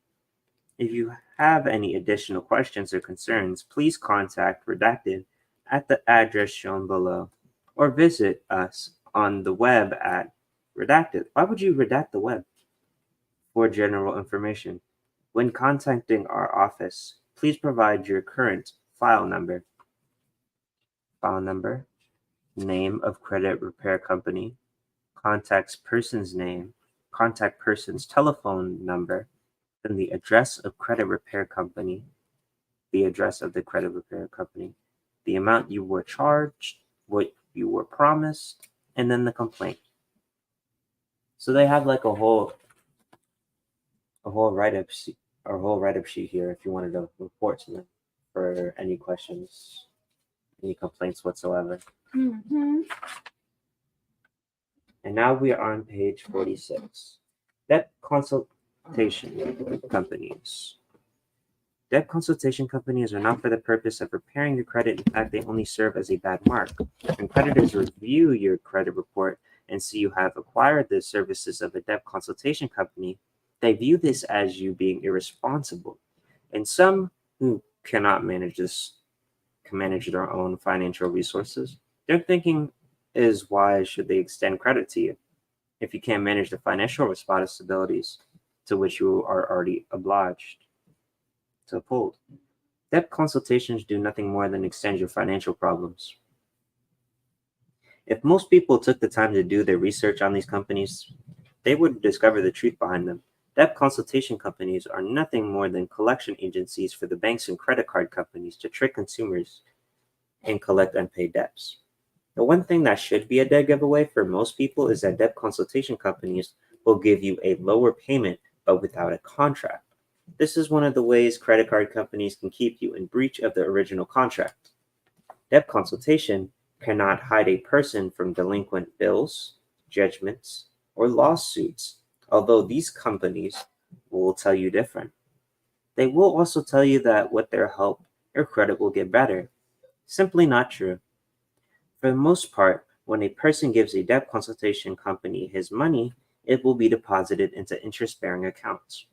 If you have any additional questions or concerns, please contact Redacted at the address shown below or visit us on the web at Redacted. Why would you redact the web? For general information. When contacting our office, please provide your current file number, name of credit repair company, contact person's name, contact person's telephone number, then the address of credit repair company, the address of the credit repair company, the amount you were charged, what you were promised, and then the complaint. So they have like a whole write-up sheet here if you wanted to report to them for any questions, any complaints whatsoever. Mm-hmm. And now we are on page 46. Debt consultation companies. Debt consultation companies are not for the purpose of repairing your credit. In fact, they only serve as a bad mark. When creditors review your credit report and see you have acquired the services of a debt consultation company, they view this as you being irresponsible. And some who cannot manage can manage their own financial resources, their thinking is, why should they extend credit to you if you can't manage the financial responsibilities to which you are already obliged to uphold? Debt consultations do nothing more than extend your financial problems. If most people took the time to do their research on these companies, they would discover the truth behind them. Debt consultation companies are nothing more than collection agencies for the banks and credit card companies to trick consumers and collect unpaid debts. The one thing that should be a dead giveaway for most people is that debt consultation companies will give you a lower payment but without a contract. This is one of the ways credit card companies can keep you in breach of the original contract. Debt consultation cannot hide a person from delinquent bills, judgments, or lawsuits, although these companies will tell you different. They will also tell you that with their help, your credit will get better. Simply not true. For the most part, when a person gives a debt consultation company his money, it will be deposited into interest-bearing accounts.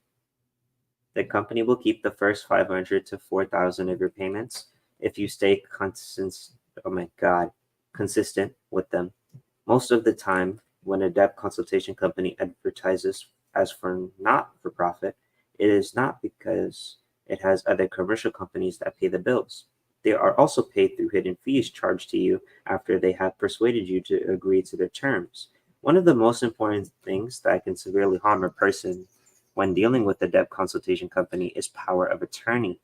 The company will keep the first 500 to 4,000 of your payments if you stay consistent with them. Most of the time, when a debt consultation company advertises as for not-for-profit, it is not because it has other commercial companies that pay the bills. They are also paid through hidden fees charged to you after they have persuaded you to agree to their terms. One of the most important things that can severely harm a person when dealing with a debt consultation company is power of attorney.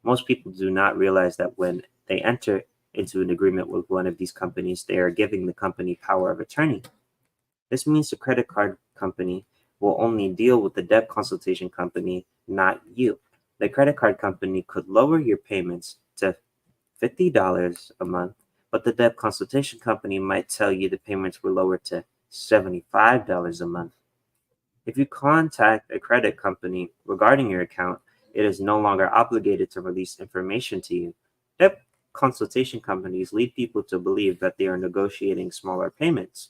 Most people do not realize that when they enter into an agreement with one of these companies, they are giving the company power of attorney. This means the credit card company will only deal with the debt consultation company, not you. The credit card company could lower your payments to $50 a month, but the debt consultation company might tell you the payments were lowered to $75 a month. If you contact a credit company regarding your account, it is no longer obligated to release information to you. Debt consultation companies lead people to believe that they are negotiating smaller payments.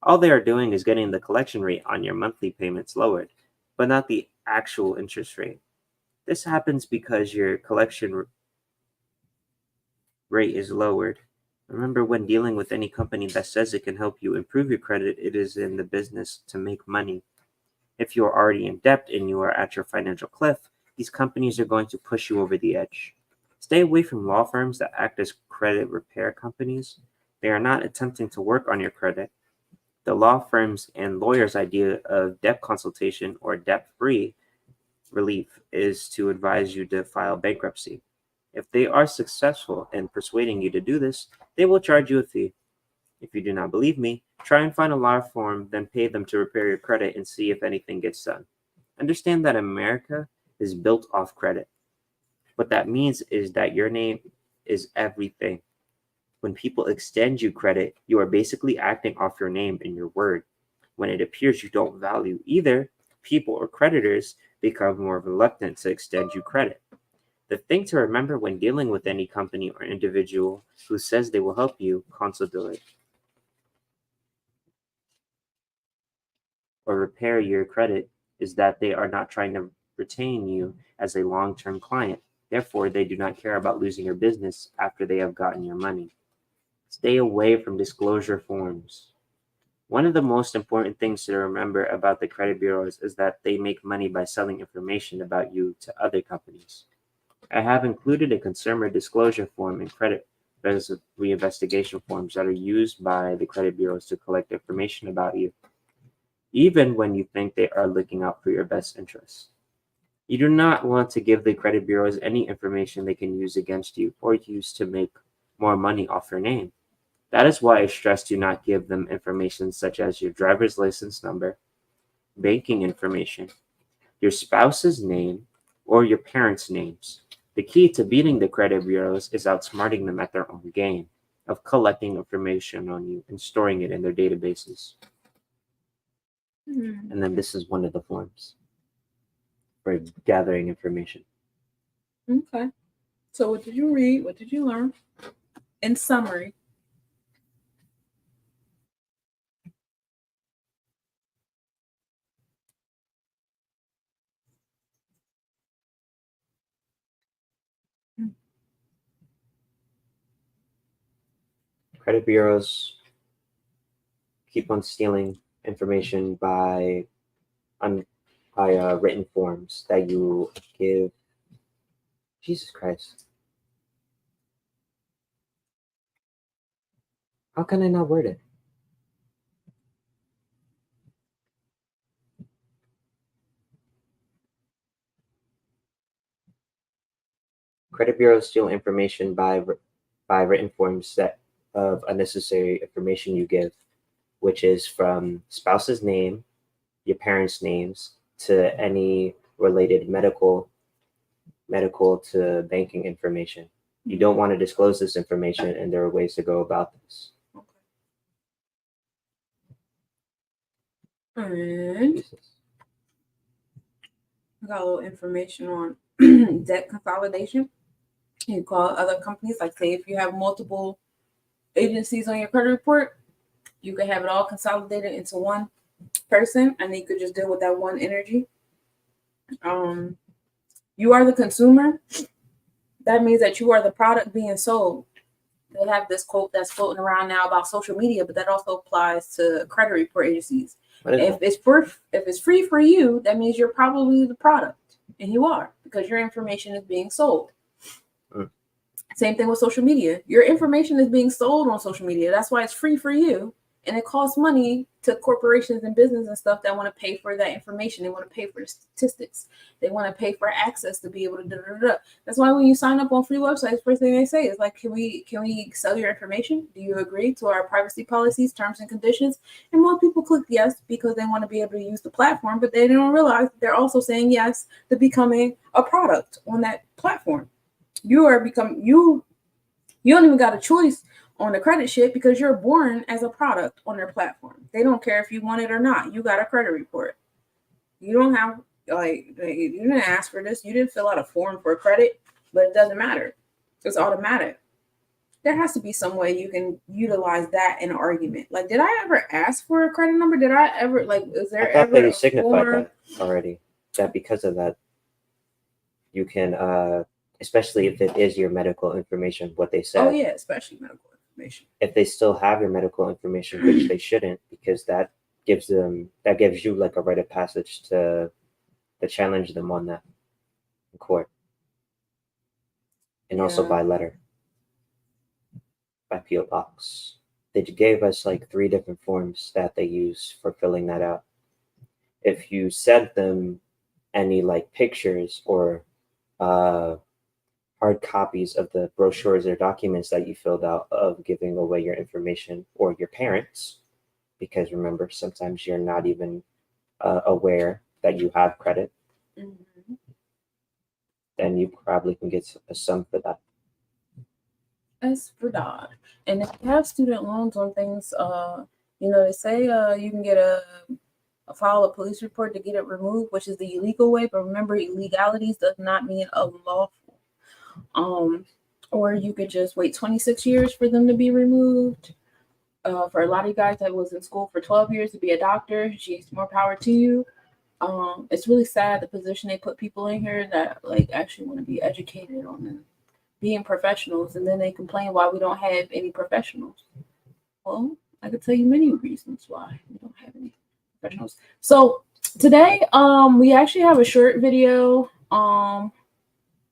All they are doing is getting the collection rate on your monthly payments lowered, but not the actual interest rate. This happens because your collection rate is lowered. Remember, when dealing with any company that says it can help you improve your credit, it is in the business to make money. If you are already in debt and you are at your financial cliff, these companies are going to push you over the edge. Stay away from law firms that act as credit repair companies. They are not attempting to work on your credit. The law firms and lawyers' idea of debt consultation or debt-free relief is to advise you to file bankruptcy. If they are successful in persuading you to do this, they will charge you a fee. If you do not believe me, try and find a law firm, then pay them to repair your credit and see if anything gets done. Understand that America is built off credit. What that means is that your name is everything. When people extend you credit, you are basically acting off your name and your word. When it appears you don't value either, people or creditors become more reluctant to extend you credit. The thing to remember when dealing with any company or individual who says they will help you consolidate or repair your credit is that they are not trying to retain you as a long-term client. Therefore, they do not care about losing your business after they have gotten your money. Stay away from disclosure forms. One of the most important things to remember about the credit bureaus is that they make money by selling information about you to other companies. I have included a consumer disclosure form and credit reinvestigation forms that are used by the credit bureaus to collect information about you, even when you think they are looking out for your best interests. You do not want to give the credit bureaus any information they can use against you or use to make more money off your name. That is why I stress do not give them information such as your driver's license number, banking information, your spouse's name, or your parents' names. The key to beating the credit bureaus is outsmarting them at their own game of collecting information on you and storing it in their databases. And then this is one of the forms for gathering information. Okay. So what did you read? What did you learn? In summary. Credit bureaus keep on stealing information by written forms that you give. Jesus Christ. How can I not word it? Credit bureaus steal information by written forms that of unnecessary information you give, which is from spouse's name, your parents' names, to any related medical to banking information. You don't want to disclose this information, and there are ways to go about this. And I got a little information on debt consolidation. You call other companies, like say if you have multiple agencies on your credit report, you can have it all consolidated into one person, and you could just deal with that one energy. You are the consumer. That means that you are the product being sold. They have this quote that's floating around now about social media, but that also applies to credit report agencies. If it's free for you, that means you're probably the product, and you are, because your information is being sold. Same thing with social media. Your information is being sold on social media. That's why it's free for you. And it costs money to corporations and business and stuff that want to pay for that information. They want to pay for the statistics. They want to pay for access to be able to That's why when you sign up on free websites, first thing they say is like, can we sell your information? Do you agree to our privacy policies, terms and conditions? And most people click yes because they want to be able to use the platform, but they don't realize they're also saying yes to becoming a product on that platform. You don't even got a choice on the credit shit because you're born as a product on their platform. They don't care if you want it or not. You got a credit report. You don't have you didn't ask for this. You didn't fill out a form for credit, but it doesn't matter. It's automatic. There has to be some way you can utilize that in an argument. Like, did I ever ask for a credit number? Did I ever is there ever that you signified that already? That because of that, you can especially if it is your medical information, what they said. Oh yeah, especially medical information. If they still have your medical information, which they shouldn't, because that gives you like a rite of passage to challenge them on that. in court. And also Yeah. by letter, by P.O. Box. They gave us like 3 different forms that they use for filling that out. If you sent them any like pictures or hard copies of the brochures or documents that you filled out of giving away your information or your parents, because remember, sometimes you're not even aware that you have credit, then you probably can get a sum for that. As for Dodge. And if you have student loans on things, they say you can get file a police report to get it removed, which is the illegal way. But remember, illegalities does not mean unlawful. Or you could just wait 26 years for them to be removed. For a lot of you guys that was in school for 12 years to be a doctor, geez, more power to you. It's really sad the position they put people in here that like actually want to be educated on them being professionals, and then they complain why we don't have any professionals. Well, I could tell you many reasons why we don't have any professionals. So today, we actually have a short video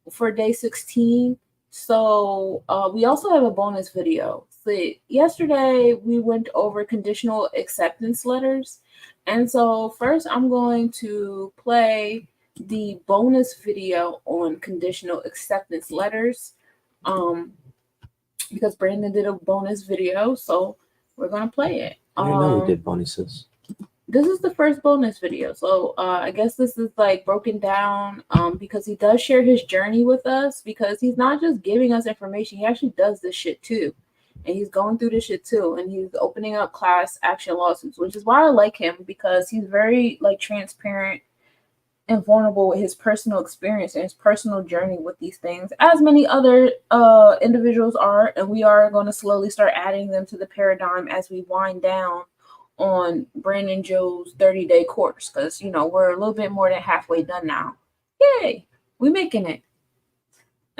for day 16. So we also have a bonus video. So yesterday we went over conditional acceptance letters, and so first I'm going to play the bonus video on conditional acceptance letters, because Brandon did a bonus video, so we're gonna play it. I didn't know we did bonuses. This is the first bonus video, so I guess this is like broken down because he does share his journey with us, because he's not just giving us information, he actually does this shit too, and he's going through this shit too, and he's opening up class action lawsuits, which is why I like him, because he's very like transparent and vulnerable with his personal experience and his personal journey with these things, as many other individuals are, and we are going to slowly start adding them to the paradigm as we wind down on Brandon Joe's 30-day course, because we're a little bit more than halfway done now. Yay, we making it.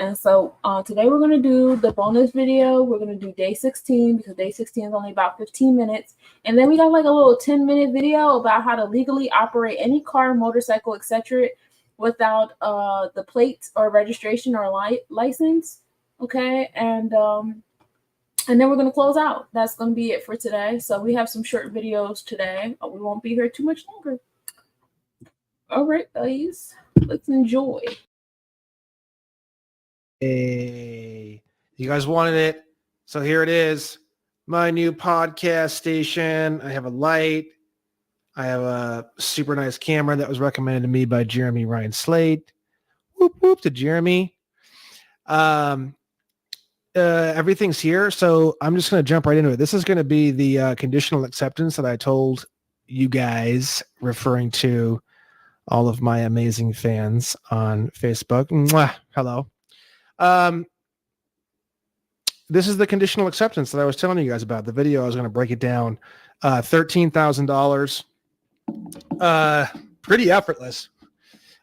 And so today we're going to do the bonus video. We're going to do day 16, because day 16 is only about 15 minutes. And then we got like a little 10-minute video about how to legally operate any car, motorcycle, etc. without the plates or registration or license. Okay. And then we're going to close out. That's going to be it for today. So we have some short videos today. We won't be here too much longer. All right, guys, let's enjoy. Hey, you guys wanted it, so here it is, my new podcast station. I have a light. I have a super nice camera that was recommended to me by Jeremy Ryan Slade. Whoop whoop to Jeremy. Everything's here, so I'm just going to jump right into it. This is going to be the conditional acceptance that I told you guys, referring to all of my amazing fans on Facebook. Mwah, hello. This is the conditional acceptance that I was telling you guys about. The video, I was going to break it down. $13,000. Pretty effortless.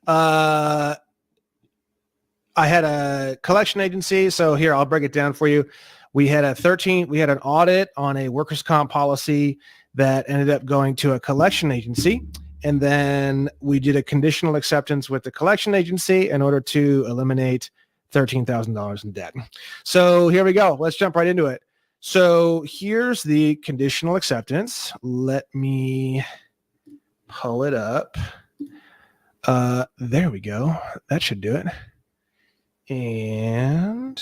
I had a collection agency. So here, I'll break it down for you. We had an audit on a workers' comp policy that ended up going to a collection agency. And then we did a conditional acceptance with the collection agency in order to eliminate $13,000 in debt. So here we go. Let's jump right into it. So here's the conditional acceptance. Let me pull it up. There we go. That should do it. And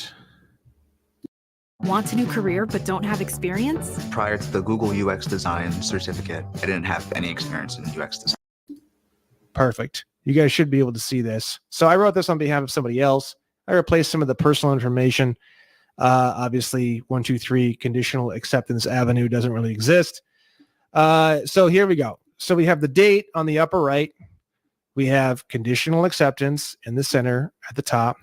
Want a new career but don't have experience? Prior to the Google UX design certificate, I didn't have any experience in UX design. Perfect. You guys should be able to see this. So I wrote this on behalf of somebody else. I replaced some of the personal information. Obviously, 1, 2, 3 conditional acceptance avenue doesn't really exist. So here we go. So we have the date on the upper right. We have conditional acceptance in the center at the top.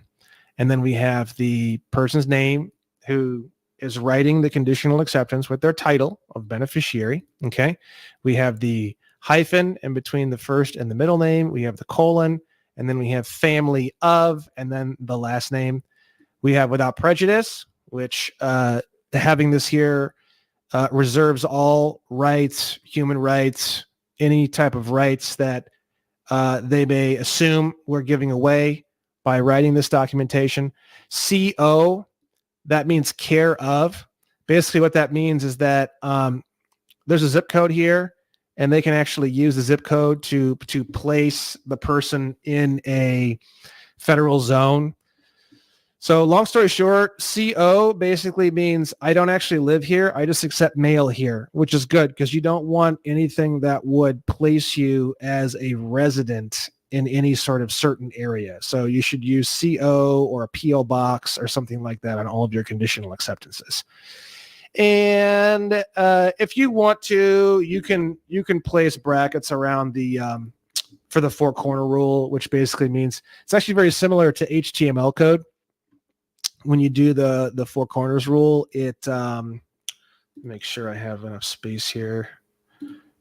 And then we have the person's name who is writing the conditional acceptance with their title of beneficiary. Okay. We have the hyphen in between the first and the middle name. We have the colon, and then we have family of, and then the last name. We have without prejudice, which having this here reserves all rights, human rights, any type of rights that they may assume we're giving away by writing this documentation. CO, that means care of. Basically what that means is that there's a zip code here, and they can actually use the zip code to place the person in a federal zone. So long story short, CO basically means I don't actually live here. I just accept mail here, which is good because you don't want anything that would place you as a resident in any sort of certain area. So you should use CO or a PO box or something like that on all of your conditional acceptances. And if you want to, you can place brackets around the for the four corner rule, which basically means it's actually very similar to HTML code. When you do the four corners rule, it make sure I have enough space here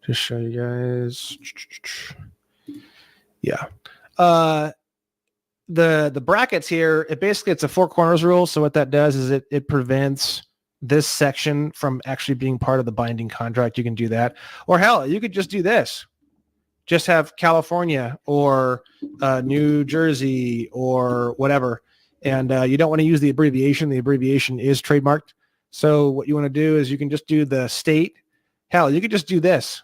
to show you guys. Yeah. The brackets here, it's a four corners rule. So what that does is it prevents this section from actually being part of the binding contract. You can do that. Or hell, you could just do this. Just have California or New Jersey or whatever. And you don't want to use the abbreviation. The abbreviation is trademarked. So what you want to do is you can just do the state. Hell, you could just do this.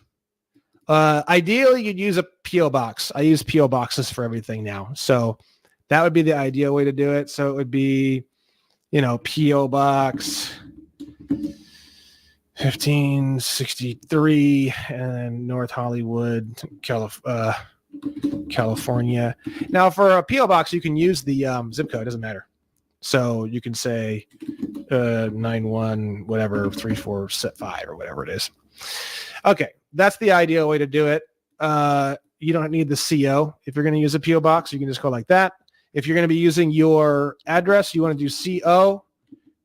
Ideally, you'd use a PO box. I use PO boxes for everything now. So that would be the ideal way to do it. So it would be, PO box 1563 and North Hollywood, California. Now for a PO box, you can use the zip code. It doesn't matter. So you can say 91 whatever 3475 or whatever it is. Okay, that's the ideal way to do it. You don't need the CO. If you're going to use a PO box, you can just go like that. If you're going to be using your address, you want to do CO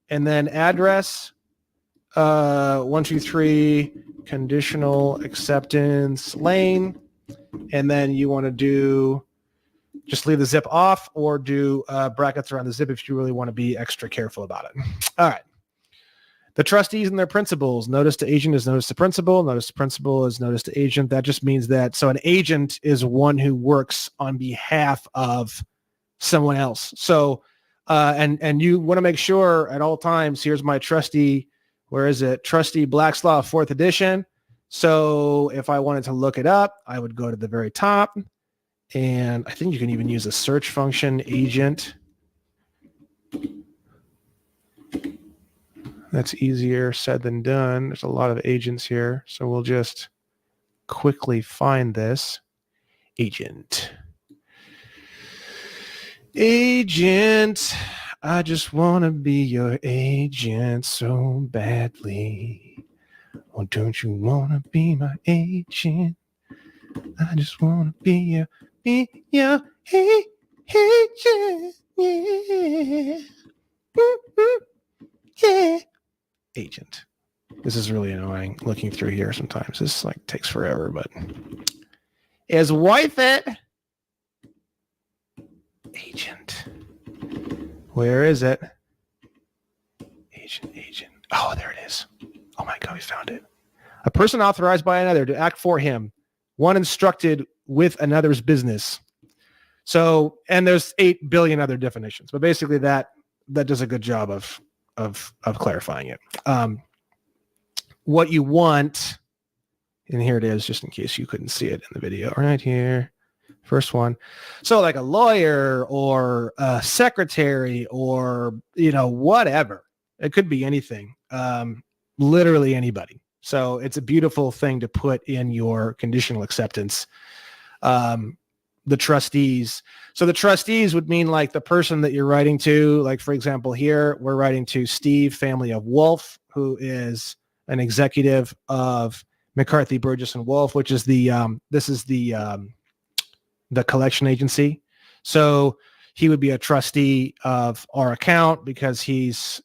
and then address 123 conditional acceptance lane. And then you want to just leave the zip off or do brackets around the zip if you really want to be extra careful about it. All right. The trustees and their principals. Notice to agent is notice to principal. Notice to principal is notice to agent. That just means that, so an agent is one who works on behalf of someone else. So, and you want to make sure at all times, here's my trustee, where is it? Trustee Black's Law 4th edition. So if I wanted to look it up, I would go to the very top, and I think you can even use a search function, agent. That's easier said than done. There's a lot of agents here. So we'll just quickly find this. Agent. Agent. I just want to be your agent so badly. Oh, don't you want to be my agent? I just want to be your agent. Yeah. Yeah. Agent. This is really annoying looking through here sometimes. This takes forever, but is wife it? Agent. Where is it? Agent. Oh, there it is. Oh my God, we found it. A person authorized by another to act for him. One instructed with another's business. So, and there's 8 billion other definitions, but basically that does a good job of clarifying it. What you want, and here it is, just in case you couldn't see it in the video, right here. First one. So like a lawyer or a secretary or, whatever. It could be anything. Literally anybody. So it's a beautiful thing to put in your conditional acceptance. The trustees. So the trustees would mean like the person that you're writing to, like for example, here we're writing to Steve, family of Wolf, who is an executive of McCarthy, Burgess and Wolf, which is the collection agency. So he would be a trustee of our account because he's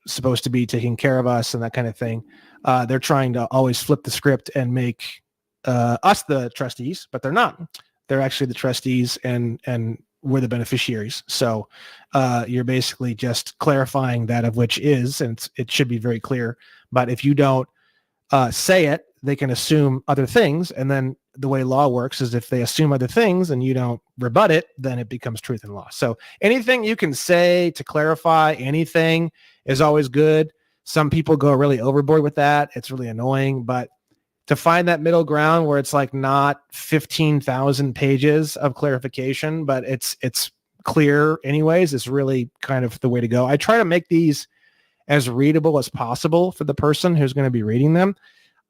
supposed to be taking care of us and that kind of thing. They're trying to always flip the script and make us the trustees, but they're not. They're actually the trustees and we're the beneficiaries. So you're basically just clarifying that of which is, and it should be very clear. But if you don't say it, they can assume other things. And then the way law works is if they assume other things and you don't rebut it, then it becomes truth in law. So anything you can say to clarify anything is always good. Some people go really overboard with that. It's really annoying, but to find that middle ground where it's like not 15,000 pages of clarification, but it's clear anyways, is really kind of the way to go. I try to make these as readable as possible for the person who's going to be reading them.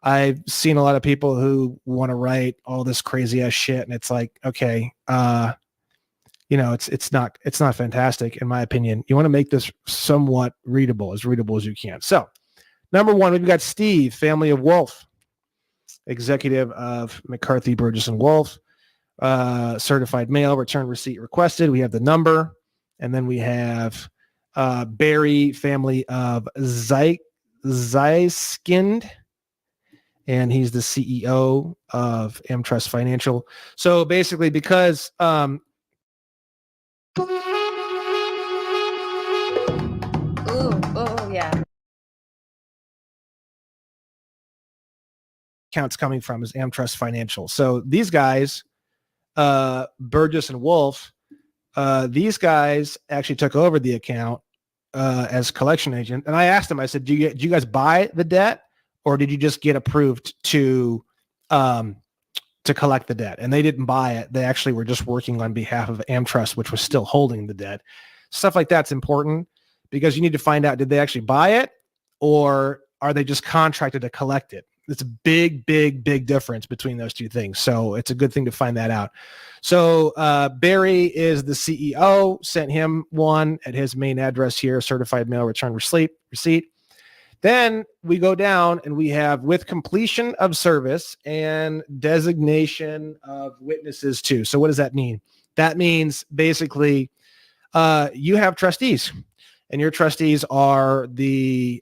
I've seen a lot of people who want to write all this crazy ass shit, and it's like, okay, it's not fantastic in my opinion. You want to make this somewhat readable as you can. So, number one, we've got Steve, family of Wolf, executive of McCarthy, Burgess and Wolf, certified mail, return receipt requested. We have the number, and then we have Barry, family of Zeiskind, and he's the CEO of AmTrust Financial. So basically, because Yeah. accounts coming from is AmTrust Financial. So these guys, Burgess and Wolf, these guys actually took over the account as collection agent. And I asked them, I said, do you guys buy the debt, or did you just get approved to collect the debt? And they didn't buy it. They actually were just working on behalf of AmTrust, which was still holding the debt. Stuff like that's important because you need to find out, did they actually buy it, or are they just contracted to collect it? It's a big, big, big difference between those two things. So it's a good thing to find that out. So Barry is the CEO, sent him one at his main address here, certified mail return receipt. Then we go down and we have with completion of service and designation of witnesses too. So what does that mean? That means basically you have trustees, and your trustees are the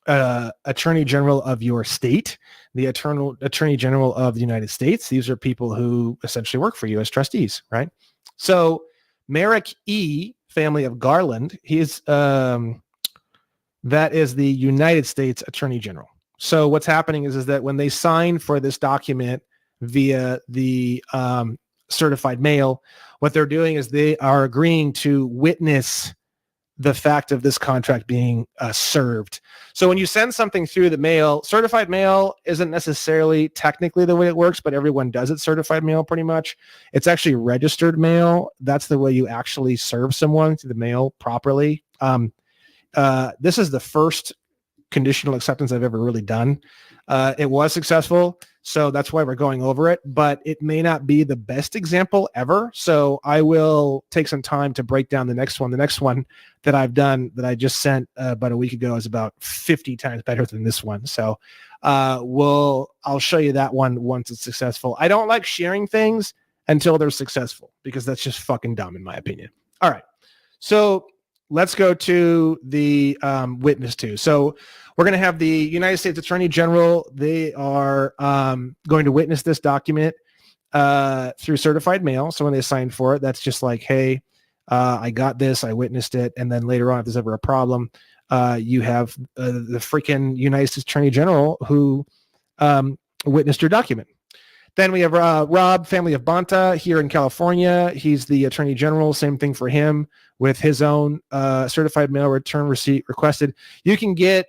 Attorney General of your state, the Attorney General of the United States. These are people who essentially work for you as trustees, right? So Merrick E., family of Garland, he's that is the United States Attorney General. So what's happening is that when they sign for this document via the certified mail, what they're doing is they are agreeing to witness the fact of this contract being served. So when you send something through the mail, certified mail isn't necessarily technically the way it works, but everyone does it certified mail pretty much. It's actually registered mail. That's the way you actually serve someone through the mail properly. This is the first conditional acceptance I've ever really done. It was successful, so that's why we're going over it, but it may not be the best example ever. So I will take some time to break down the next one. The next one that I've done that I just sent about a week ago is about 50 times better than this one. So I'll show you that one once it's successful. I don't like sharing things until they're successful because that's just fucking dumb in my opinion. All right. So let's go to the witness too. So we're going to have the United States Attorney General. They are going to witness this document through certified mail. So when they sign for it, that's just like, hey, I got this, I witnessed it. And then later on, if there's ever a problem, you have the freaking United States Attorney General who witnessed your document. Then we have Rob, family of Bonta here in California. He's the Attorney General. Same thing for him with his own certified mail return receipt requested. You can get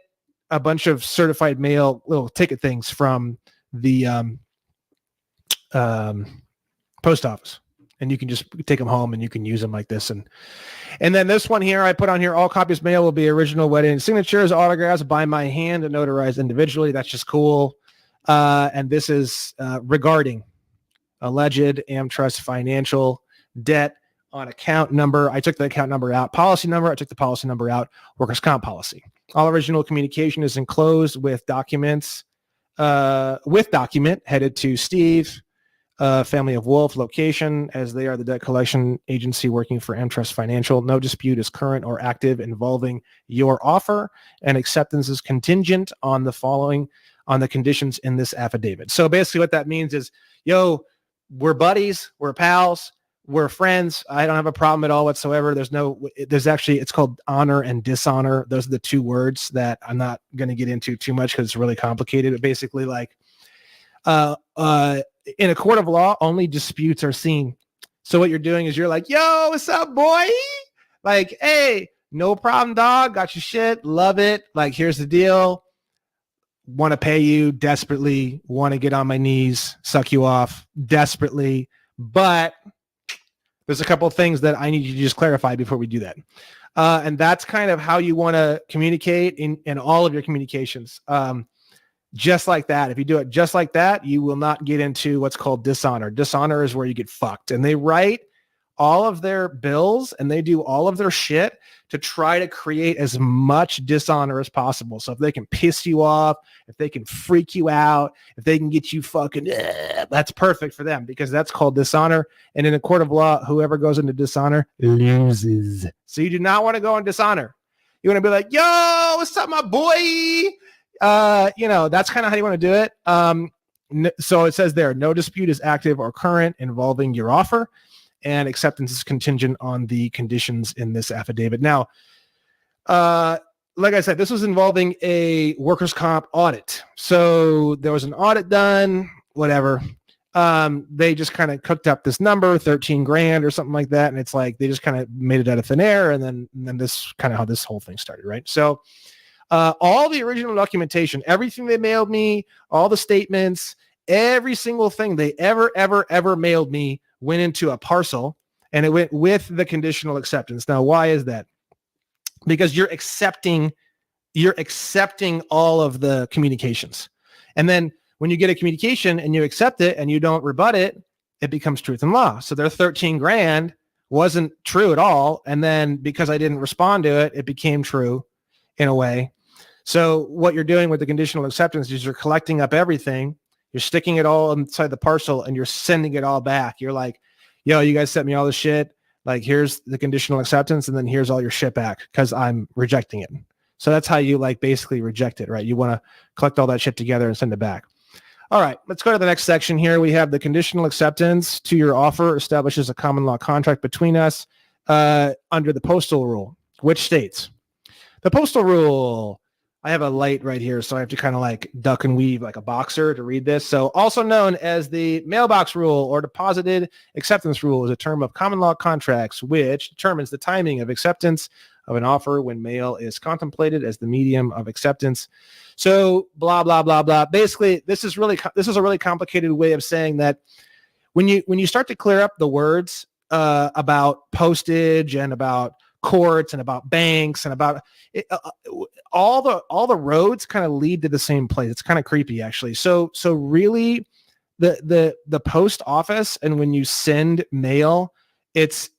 a bunch of certified mail little ticket things from the post office, and you can just take them home and you can use them like this. And then this one here, I put on here, all copies of mail will be original wedding signatures, autographs by my hand and notarized individually. That's just cool. And this is regarding alleged AmTrust financial debt on account number. I took the account number out. Policy number, I took the policy number out. Workers' comp policy. All original communication is enclosed with documents, document headed to Steve, family of Wolf, location, as they are the debt collection agency working for AmTrust Financial. No dispute is current or active involving your offer, and acceptance is contingent on the following, on the conditions in this affidavit. So basically what that means is, yo, we're buddies, we're pals, we're friends. I don't have a problem at all whatsoever. It's called honor and dishonor. Those are the two words that I'm not going to get into too much because it's really complicated. But basically, like, in a court of law, only disputes are seen. So what you're doing is you're like, yo, what's up, boy? Like, hey, no problem, dog. Got your shit. Love it. Like, here's the deal. Want to pay you desperately. Want to get on my knees, suck you off desperately. But there's a couple of things that I need you to just clarify before we do that. And that's kind of how you want to communicate in all of your communications. Just like that. If you do it just like that, you will not get into what's called dishonor. Dishonor is where you get fucked. And they write all of their bills and they do all of their shit to try to create as much dishonor as possible. So if they can piss you off, if they can freak you out, if they can get you fucking, that's perfect for them because that's called dishonor. And in a court of law, whoever goes into dishonor loses. So you do not want to go in dishonor. You want to be like, yo, what's up, my boy? That's kind of how you want to do it. So it says there, no dispute is active or current involving your offer, and acceptance is contingent on the conditions in this affidavit. Now, like I said, this was involving a workers' comp audit. So there was an audit done, whatever. They just kind of cooked up this number, 13 grand or something like that. And it's like, they just kind of made it out of thin air. And then this kind of how this whole thing started, right? So all the original documentation, everything they mailed me, all the statements, every single thing they ever mailed me went into a parcel, and it went with the conditional acceptance. Now, why is that? Because you're accepting all of the communications. And then when you get a communication and you accept it and you don't rebut it, it becomes truth and law. So their 13 grand wasn't true at all. And then because I didn't respond to it, it became true in a way. So what you're doing with the conditional acceptance is you're collecting up everything. You're sticking it all inside the parcel and you're sending it all back. You're like, yo, you guys sent me all the shit. Like, here's the conditional acceptance. And then here's all your shit back because I'm rejecting it. So that's how you like basically reject it, right? You want to collect all that shit together and send it back. All right, let's go to the next section here. We have the conditional acceptance to your offer establishes a common law contract between us under the postal rule, which states the postal rule. I have a light right here, so I have to kind of like duck and weave like a boxer to read this. So also known as the mailbox rule or deposited acceptance rule is a term of common law contracts which determines the timing of acceptance of an offer when mail is contemplated as the medium of acceptance. So blah, blah, blah, blah. Basically, this is a really complicated way of saying that when you start to clear up the words about postage and about courts and about banks and about it, all the roads kind of lead to the same place. It's kind of creepy, actually. So really, the post office and when you send mail, it's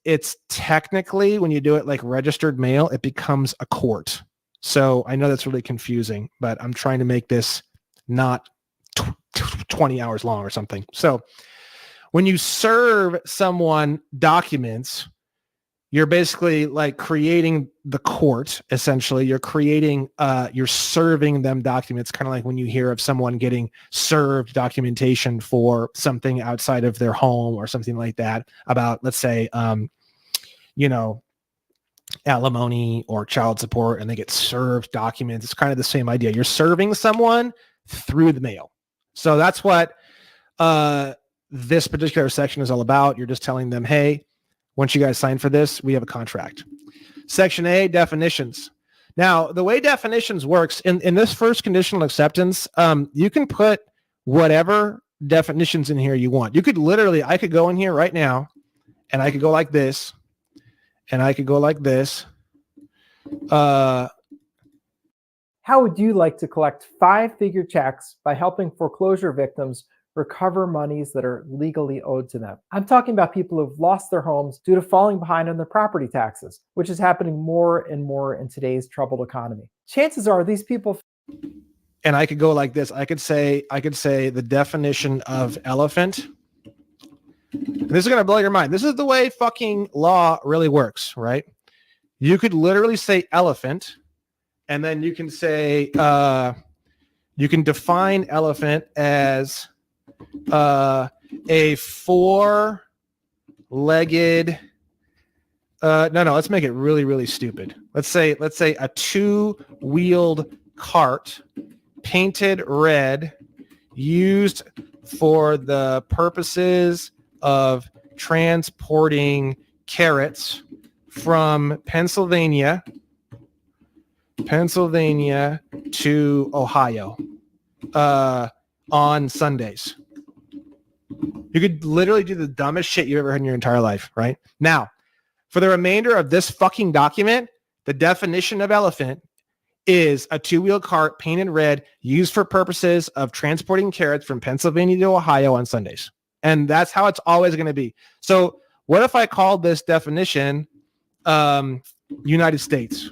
technically when you do it like registered mail, it becomes a court. So I know that's really confusing, but I'm trying to make this not 20 hours long or something. So when you serve someone documents, you're basically like creating the court. Essentially, you're serving them documents, kind of like when you hear of someone getting served documentation for something outside of their home or something like that about, let's say, alimony or child support, and they get served documents. It's kind of the same idea. You're serving someone through the mail. So that's what this particular section is all about. You're just telling them, hey, once you guys sign for this, we have a contract. Section A, definitions. Now, the way definitions works, in this first conditional acceptance, you can put whatever definitions in here you want. You could literally, I could go in here right now, and I could go like this, and I could go like this. How would you like to collect 5-figure checks by helping foreclosure victims recover monies that are legally owed to them? I'm talking about people who've lost their homes due to falling behind on their property taxes, which is happening more and more in today's troubled economy. Chances are these people... And I could go like this. I could say the definition of elephant. This is going to blow your mind. This is the way fucking law really works, right? You could literally say elephant, and then you can say, you can define elephant as a 4 two-legged. No, let's make it really, really stupid. Let's say a two-wheeled cart, painted red, used for the purposes of transporting carrots from Pennsylvania to Ohio on Sundays. You could literally do the dumbest shit you've ever heard in your entire life, right? Now, for the remainder of this fucking document, the definition of elephant is a two-wheel cart painted red used for purposes of transporting carrots from Pennsylvania to Ohio on Sundays. And that's how it's always going to be. So what if I called this definition United States?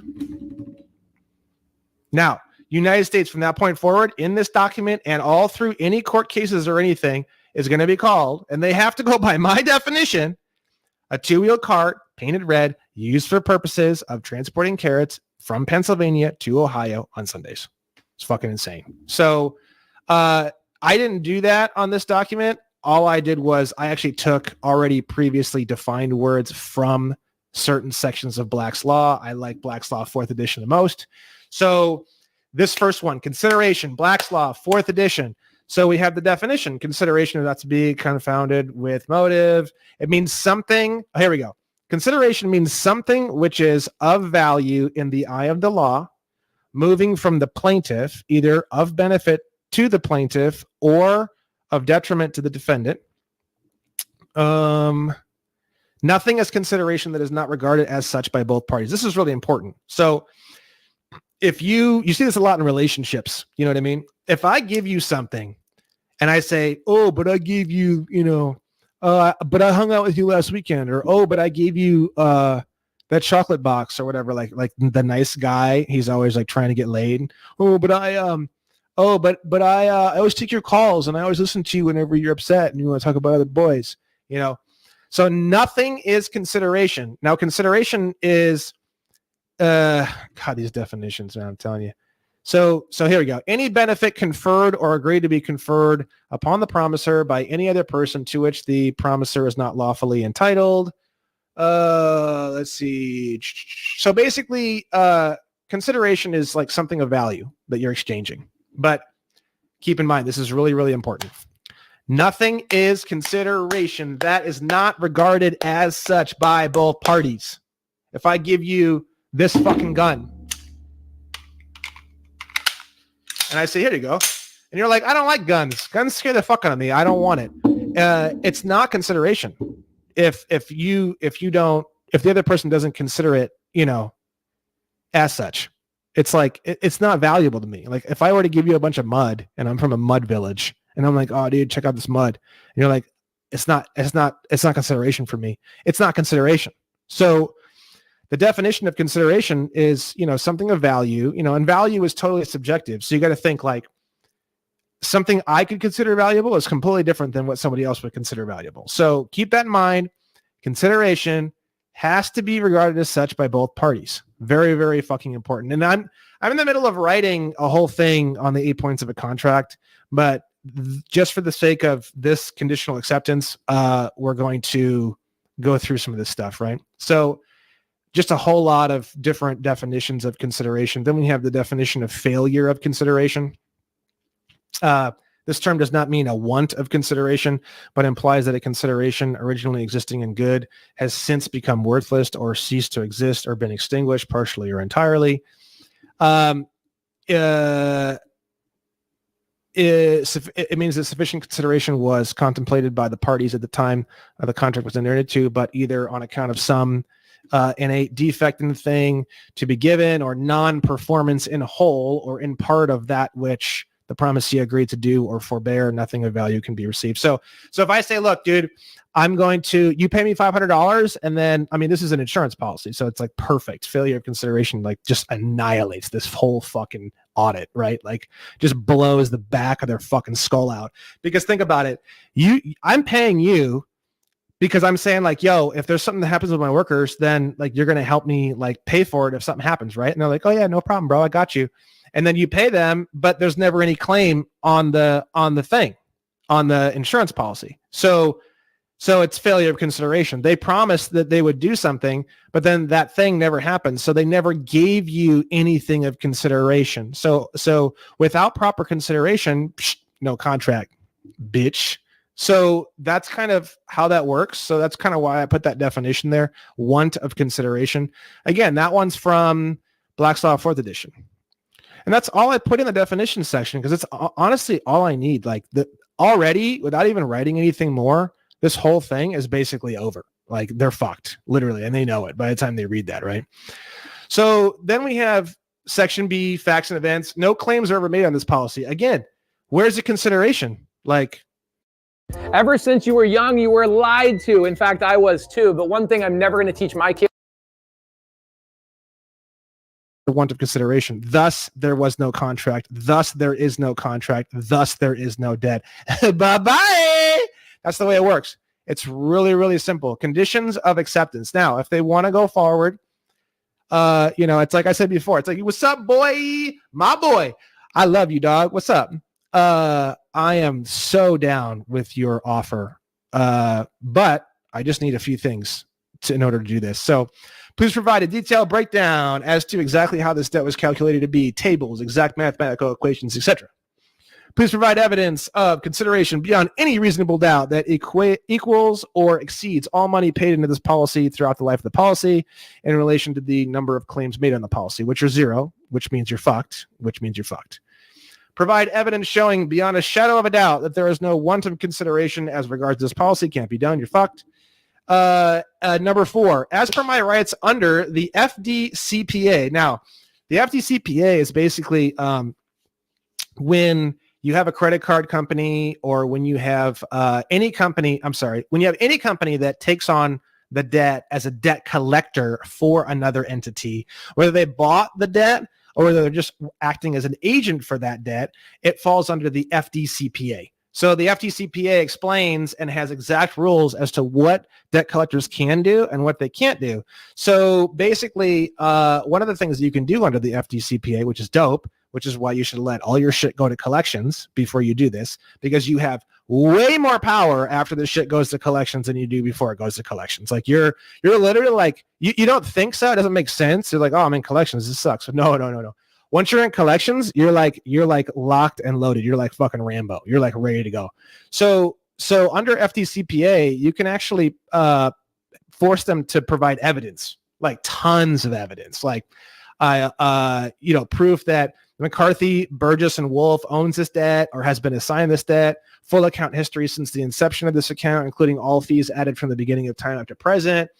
Now, United States from that point forward in this document and all through any court cases or anything is going to be called, and they have to go by my definition, a two-wheel cart painted red used for purposes of transporting carrots from Pennsylvania to Ohio on Sundays. It's fucking insane. So I didn't do that on this document. All I did was I actually took already previously defined words from certain sections of Black's Law. I like Black's Law 4th edition the most. So this first one, consideration, Black's Law 4th edition. So we have the definition, consideration not to be confounded with motive. It means something. Oh, here we go. Consideration means something which is of value in the eye of the law, moving from the plaintiff, either of benefit to the plaintiff or of detriment to the defendant. Nothing is consideration that is not regarded as such by both parties. This is really important. So if you see this a lot in relationships, you know what I mean? If I give you something and I say, oh, but I gave you, but I hung out with you last weekend, or, oh, but I gave you that chocolate box or whatever, like the nice guy, he's always like trying to get laid. Oh, but I always take your calls and I always listen to you whenever you're upset and you want to talk about other boys, So nothing is consideration. Now, consideration is, God, these definitions, man, I'm telling you. So here we go. Any benefit conferred or agreed to be conferred upon the promisor by any other person to which the promisor is not lawfully entitled. Let's see. So basically, consideration is like something of value that you're exchanging. But keep in mind, this is really, really important. Nothing is consideration that is not regarded as such by both parties. If I give you this fucking gun, and I say, here you go. And you're like, I don't like guns. Guns scare the fuck out of me. I don't want it. It's not consideration. If the other person doesn't consider it, as such, it's like, it's not valuable to me. Like if I were to give you a bunch of mud and I'm from a mud village and I'm like, oh dude, check out this mud. And you're like, it's not consideration for me. It's not consideration. So the definition of consideration is, something of value, and value is totally subjective. So you got to think like something I could consider valuable is completely different than what somebody else would consider valuable. So keep that in mind. Consideration has to be regarded as such by both parties. Very, very fucking important. And I'm in the middle of writing a whole thing on the 8 points of a contract, but just for the sake of this conditional acceptance, we're going to go through some of this stuff, right? So just a whole lot of different definitions of consideration. Then we have the definition of failure of consideration. This term does not mean a want of consideration, but implies that a consideration originally existing in good has since become worthless or ceased to exist or been extinguished partially or entirely. It means that sufficient consideration was contemplated by the parties at the time the contract was entered into, but either on account of some innate defect in the thing to be given or non-performance in whole or in part of that which the promisee agreed to do or forbear, nothing of value can be received. So if I say, look, dude, you pay me $500 and then, this is an insurance policy. So it's like perfect. Failure of consideration, like just annihilates this whole fucking audit, right? Like just blows the back of their fucking skull out. Because think about it. I'm paying you because I'm saying like, yo, if there's something that happens with my workers, then like, you're going to help me like pay for it if something happens. Right. And they're like, oh yeah, no problem, bro. I got you. And then you pay them, but there's never any claim on the thing, on the insurance policy. So So it's failure of consideration. They promised that they would do something, but then that thing never happened. So they never gave you anything of consideration. So without proper consideration, no contract, bitch. So that's kind of how that works. So that's kind of why I put that definition there. Want of consideration. Again, that one's from Black's Law 4th edition. And that's all I put in the definition section because it's honestly all I need. Like already, without even writing anything more, this whole thing is basically over. Like they're fucked, literally, and they know it by the time they read that, right? So then we have Section B, facts and events. No claims are ever made on this policy. Again, where's the consideration? Like, ever since you were young, you were lied to. In fact, I was too. But one thing I'm never going to teach my kids. The want of consideration. Thus, there was no contract. Thus, there is no contract. Thus, there is no debt. Bye-bye. That's the way it works. It's really, really simple. Conditions of acceptance. Now, if they want to go forward, it's like I said before. It's like, what's up, boy? My boy. I love you, dog. What's up? I am so down with your offer. But I just need a few things in order to do this. So please provide a detailed breakdown as to exactly how this debt was calculated to be, tables, exact mathematical equations, etc. Please provide evidence of consideration beyond any reasonable doubt that equals or exceeds all money paid into this policy throughout the life of the policy in relation to the number of claims made on the policy, which are 0, which means you're fucked, Provide evidence showing beyond a shadow of a doubt that there is no want of consideration as regards this policy. Can't be done. You're fucked. Number 4, as per my rights under the FDCPA. Now, the FDCPA is basically when you have a credit card company or when you have any company that takes on the debt as a debt collector for another entity, whether they bought the debt or whether they're just acting as an agent for that debt, it falls under the FDCPA. So the FDCPA explains and has exact rules as to what debt collectors can do and what they can't do. So basically, one of the things that you can do under the FDCPA, which is dope, which is why you should let all your shit go to collections before you do this, because you have way more power after the shit goes to collections than you do before it goes to collections. Like you're literally like, you don't think so. It doesn't make sense. You're like, oh, I'm in collections. This sucks. No. Once you're in collections, you're like locked and loaded. You're like fucking Rambo. You're like ready to go. So under FDCPA, you can actually force them to provide evidence, like tons of evidence, like proof that McCarthy, Burgess, and Wolf owns this debt or has been assigned this debt, full account history since the inception of this account, including all fees added from the beginning of time up to present,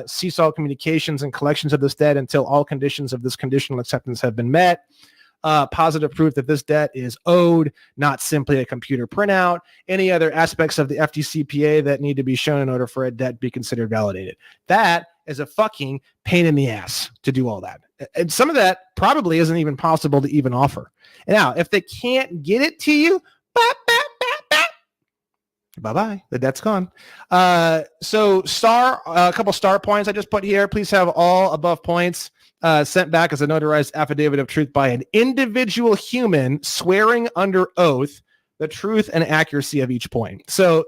cease all communications and collections of this debt until all conditions of this conditional acceptance have been met, positive proof that this debt is owed, not simply a computer printout, any other aspects of the FDCPA that need to be shown in order for a debt to be considered validated. That is a fucking pain in the ass to do all that. And some of that probably isn't even possible to even offer. And now, if they can't get it to you, bye-bye. The debt's gone. So a couple star points I just put here. Please have all above points sent back as a notarized affidavit of truth by an individual human swearing under oath the truth and accuracy of each point. So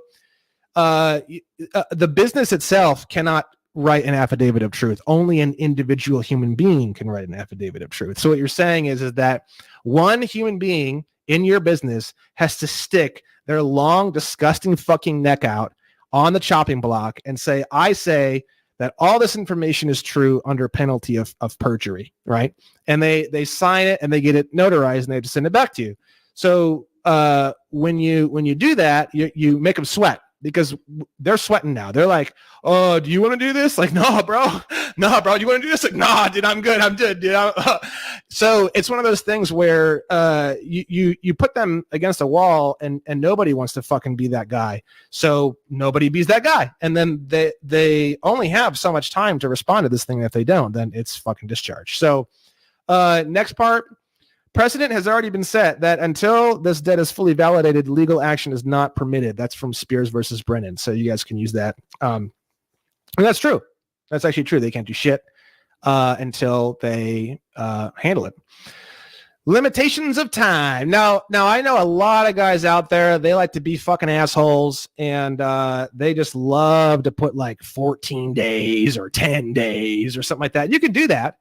the business itself cannot write an affidavit of truth. Only an individual human being can write an affidavit of truth. So what you're saying is that one human being in your business has to stick their long, disgusting fucking neck out on the chopping block and say, I say that all this information is true under penalty of perjury, right? And they sign it and they get it notarized and they have to send it back to you. So when you do that, you make them sweat, because they're sweating now. They're like, oh, do you want to do this? Like, no, bro. Do you want to do this? Like, nah, dude, I'm good, dude. So it's one of those things where you put them against a wall and nobody wants to fucking be that guy. So nobody bees that guy. And then they only have so much time to respond to this thing. If they don't, then it's fucking discharge. So next part. Precedent has already been set that until this debt is fully validated, legal action is not permitted. That's from Spears versus Brennan. So you guys can use that. And that's true. That's actually true. They can't do shit until they handle it. Limitations of time. Now I know a lot of guys out there, they like to be fucking assholes, and they just love to put like 14 days or 10 days or something like that. You can do that.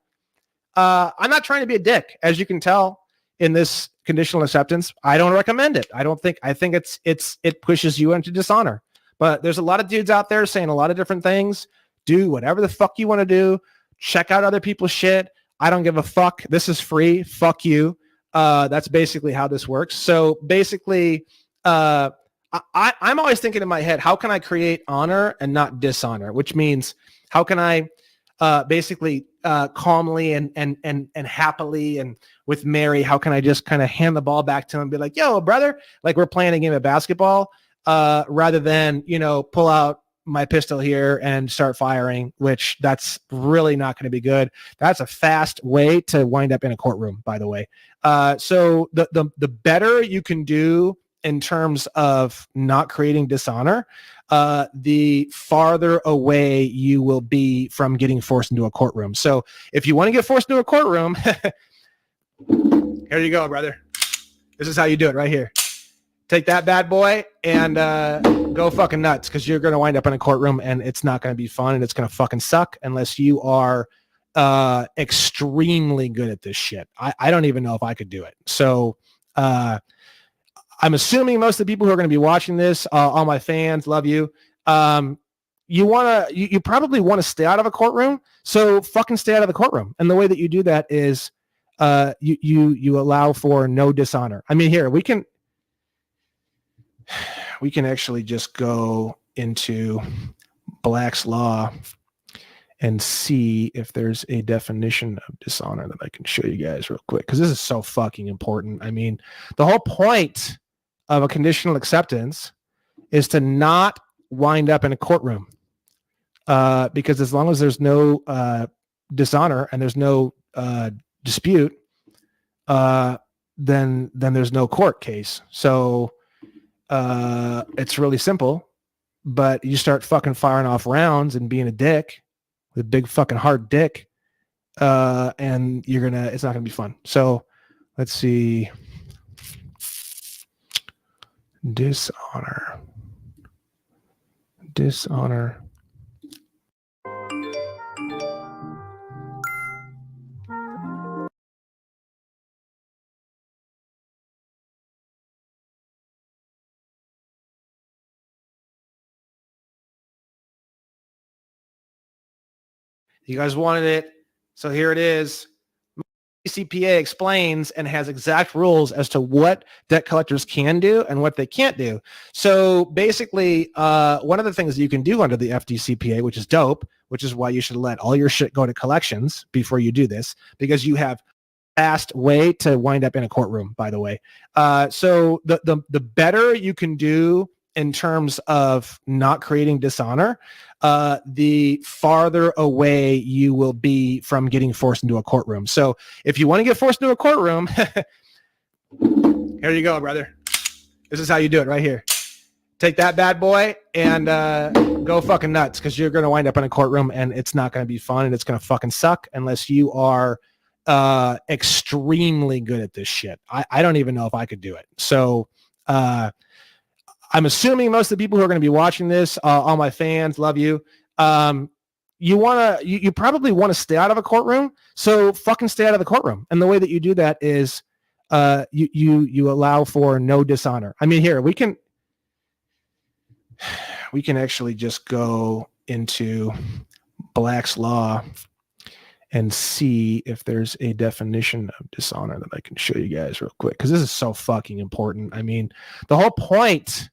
I'm not trying to be a dick, as you can tell in this conditional acceptance. I don't recommend it. I think it pushes you into dishonor. But there's a lot of dudes out there saying a lot of different things. Do whatever the fuck you want to do. Check out other people's shit. I don't give a fuck. This is free. Fuck you. That's basically how this works. So basically, I'm always thinking in my head, how can I create honor and not dishonor? Which means, how can I basically calmly and happily and with Mary, how can I just kind of hand the ball back to him and be like, yo, brother, like we're playing a game of basketball, rather than, pull out my pistol here and start firing, which that's really not going to be good. That's a fast way to wind up in a courtroom, by the way. So the better you can do in terms of not creating dishonor, the farther away you will be from getting forced into a courtroom. So if you want to get forced into a courtroom, here you go, brother. This is how you do it right here. Take that bad boy and go fucking nuts, because you're going to wind up in a courtroom and it's not going to be fun and it's going to fucking suck unless you are extremely good at this shit. I don't even know if I could do it. So I'm assuming most of the people who are going to be watching this, all my fans, love you. You probably want to stay out of a courtroom. So fucking stay out of the courtroom. And the way that you do that is you allow for no dishonor. I mean, here, we can actually just go into Black's Law and see if there's a definition of dishonor that I can show you guys real quick, because this is so fucking important. I mean, the whole point of a conditional acceptance is to not wind up in a courtroom, because as long as there's no dishonor and there's no dispute, then there's no court case. So it's really simple, but you start fucking firing off rounds and being a dick with a big fucking hard dick, and it's not gonna be fun. So let's see. Dishonor. You guys wanted it, so here it is. CPA explains and has exact rules as to what debt collectors can do and what they can't do. So basically, one of the things that you can do under the FDCPA, which is dope, which is why you should let all your shit go to collections before you do this, because you have fast way to wind up in a courtroom, by the way. So the better you can do in terms of not creating dishonor, the farther away you will be from getting forced into a courtroom. So if you want to get forced into a courtroom, here you go, brother. This is how you do it right here. Take that bad boy and go fucking nuts, because you're going to wind up in a courtroom and it's not going to be fun and it's going to fucking suck unless you are extremely good at this shit. I don't even know if I could do it. So I'm assuming most of the people who are going to be watching this, all my fans, love you. You probably want to stay out of a courtroom. So fucking stay out of the courtroom. And the way that you do that is you allow for no dishonor. I mean, here, we can actually just go into Black's Law and see if there's a definition of dishonor that I can show you guys real quick, because this is so fucking important. I mean, the whole point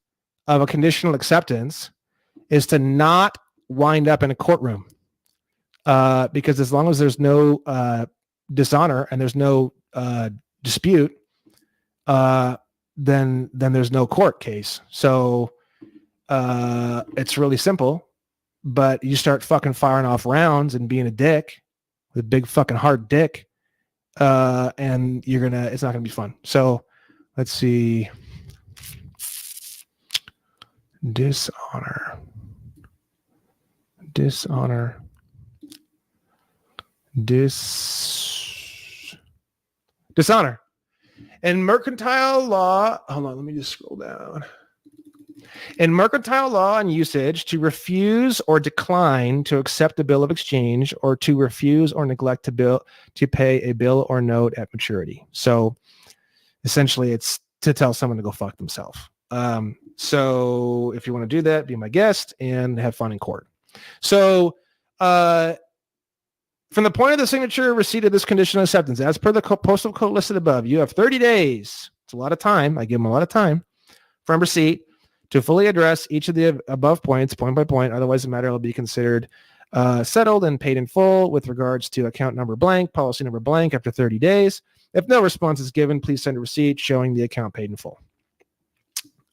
of a conditional acceptance is to not wind up in a courtroom, because as long as there's no dishonor and there's no dispute, then there's no court case. So it's really simple, but you start fucking firing off rounds and being a dick with a big fucking hard dick, and it's not gonna be fun. So let's see. Dishonor. Dishonor. In mercantile law, hold on, let me just scroll down. In mercantile law and usage, to refuse or decline to accept a bill of exchange or to refuse or neglect to pay a bill or note at maturity. So essentially it's to tell someone to go fuck themselves. So if you want to do that, be my guest and have fun in court. So from the point of the signature receipt of this conditional acceptance, as per the postal code listed above, you have 30 days. It's a lot of time. I give them a lot of time from receipt to fully address each of the above points, point by point. Otherwise, the matter will be considered settled and paid in full with regards to account number blank, policy number blank after 30 days. If no response is given, please send a receipt showing the account paid in full.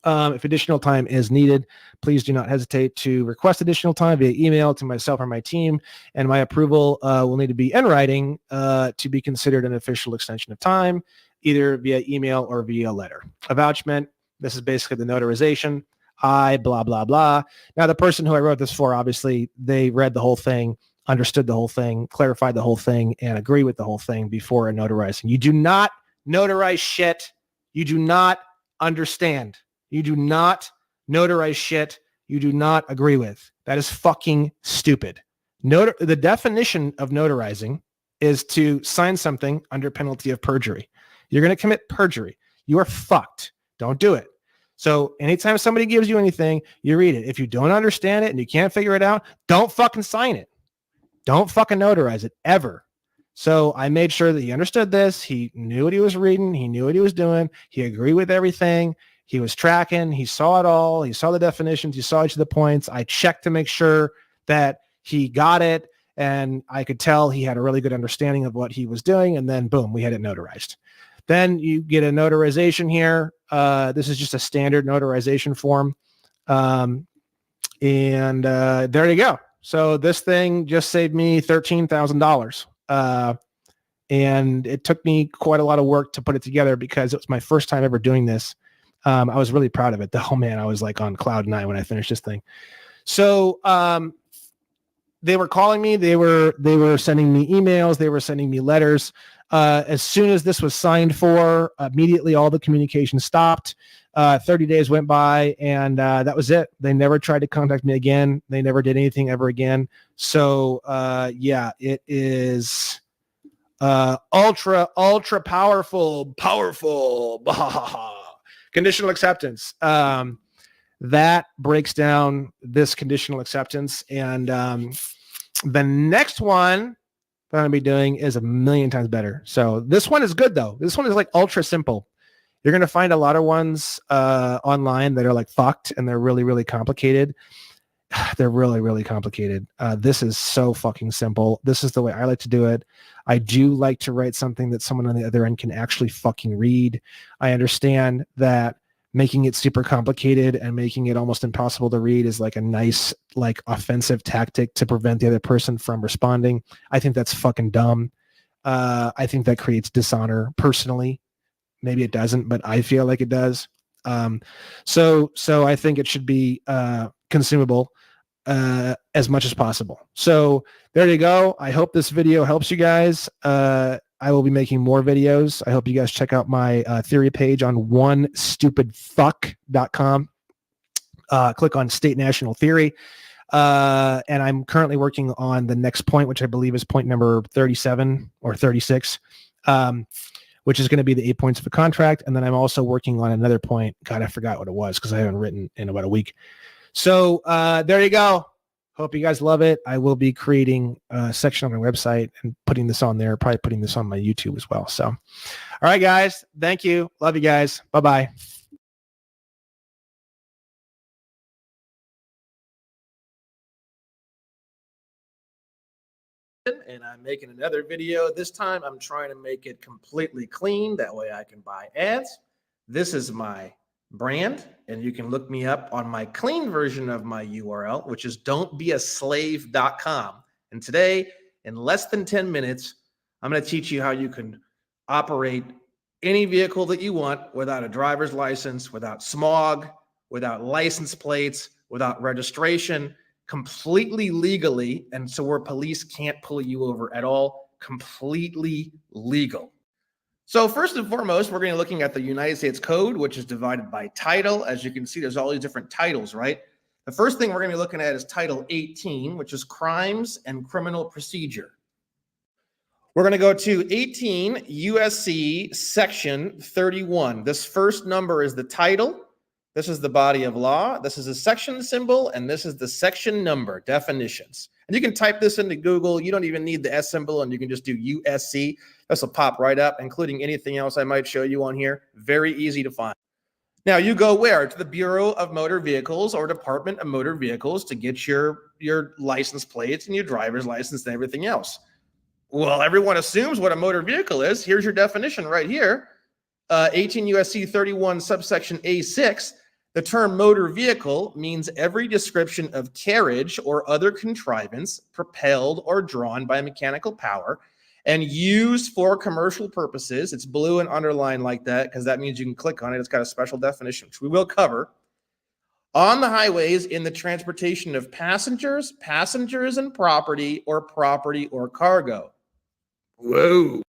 If additional time is needed, please do not hesitate to request additional time via email to myself or my team, and my approval will need to be in writing to be considered an official extension of time, either via email or via letter. Avouchment, this is basically the notarization. Blah, blah, blah. Now, the person who I wrote this for, obviously, they read the whole thing, understood the whole thing, clarified the whole thing, and agree with the whole thing before notarizing. You do not notarize shit. You do not understand. You do not notarize shit you do not agree with. That is fucking stupid. The definition of notarizing is to sign something under penalty of perjury. You're going to commit perjury. You are fucked. Don't do it. So anytime somebody gives you anything, you read it. If you don't understand it and you can't figure it out, don't fucking sign it. Don't fucking notarize it ever. So I made sure that he understood this. He knew what he was reading. He knew what he was doing. He agreed with everything. He was tracking. He saw it all. He saw the definitions. He saw each of the points. I checked to make sure that he got it. And I could tell he had a really good understanding of what he was doing. And then boom, we had it notarized. Then you get a notarization here. This is just a standard notarization form. And there you go. So this thing just saved me $13,000. And it took me quite a lot of work to put it together because it was my first time ever doing this. I was really proud of it. Oh man, I was like on cloud 9 when I finished this thing. So they were calling me. They were sending me emails. They were sending me letters. As soon as this was signed for, immediately all the communication stopped. 30 days went by, and that was it. They never tried to contact me again. They never did anything ever again. So yeah, it is ultra powerful. Conditional acceptance. That breaks down this conditional acceptance. And the next one that I'm going to be doing is a million times better. So this one is good, though. This one is like ultra simple. You're going to find a lot of ones online that are like fucked and they're really, really complicated. They're really, really complicated. This is so fucking simple. This is the way I like to do it. I do like to write something that someone on the other end can actually fucking read. I understand that making it super complicated and making it almost impossible to read is like a nice, like offensive tactic to prevent the other person from responding. I think that's fucking dumb. I think that creates dishonor personally. Maybe it doesn't, but I feel like it does. So I think it should be consumable as much as possible. So there you go. I hope this video helps you guys. I will be making more videos. I hope you guys check out my theory page on onestupidfuck.com. Click on State National Theory. And I'm currently working on the next point, which I believe is point number 37 or 36, which is going to be the 8 points of a contract. And then I'm also working on another point. God, I forgot what it was because I haven't written in about a week. So there you go. Hope you guys love it. I will be creating a section on my website and putting this on there, probably putting this on my YouTube as well. So, all right, guys. Thank you. Love you guys. Bye-bye. And I'm making another video. This time I'm trying to make it completely clean. That way I can buy ads. This is my brand, and you can look me up on my clean version of my URL, which is don'tbeaslave.com. And today, in less than 10 minutes, I'm going to teach you how you can operate any vehicle that you want without a driver's license, without smog, without license plates, without registration, completely legally, and so where police can't pull you over at all, completely legal. So first and foremost, we're going to be looking at the United States Code, which is divided by title. As you can see, there's all these different titles, right? The first thing we're going to be looking at is Title 18, which is Crimes and Criminal Procedure. We're going to go to 18 USC Section 31. This first number is the title. This is the body of law. This is a section symbol, and this is the section number, definitions. And you can type this into Google. You don't even need the S symbol, and you can just do USC. This will pop right up, including anything else I might show you on here. Very easy to find. Now, you go where? To the Bureau of Motor Vehicles or Department of Motor Vehicles to get your license plates and your driver's license and everything else. Well, everyone assumes what a motor vehicle is. Here's your definition right here. 18 USC 31 subsection A6. The term motor vehicle means every description of carriage or other contrivance propelled or drawn by mechanical power and used for commercial purposes. It's blue and underlined like that because that means you can click on it. It's got a special definition, which we will cover. On the highways in the transportation of passengers and property or cargo. Whoa.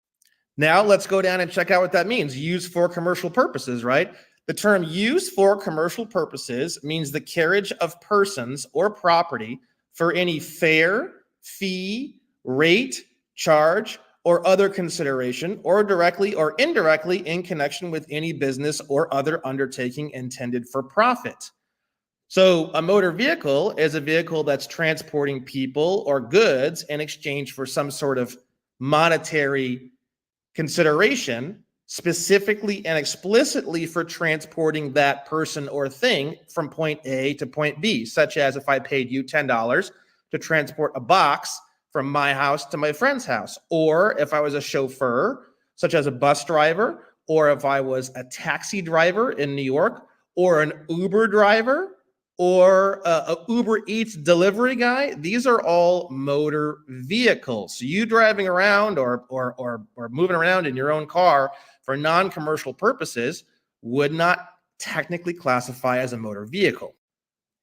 Now let's go down and check out what that means. Used for commercial purposes, right? The term used for commercial purposes means the carriage of persons or property for any fare, fee, rate, charge, or other consideration, or directly or indirectly in connection with any business or other undertaking intended for profit. So a motor vehicle is a vehicle that's transporting people or goods in exchange for some sort of monetary consideration, specifically and explicitly for transporting that person or thing from point A to point B, such as if I paid you $10 to transport a box from my house to my friend's house, or if I was a chauffeur, such as a bus driver, or if I was a taxi driver in New York, or an Uber driver, or a Uber Eats delivery guy. These are all motor vehicles. So you driving around or moving around in your own car for non-commercial purposes would not technically classify as a motor vehicle.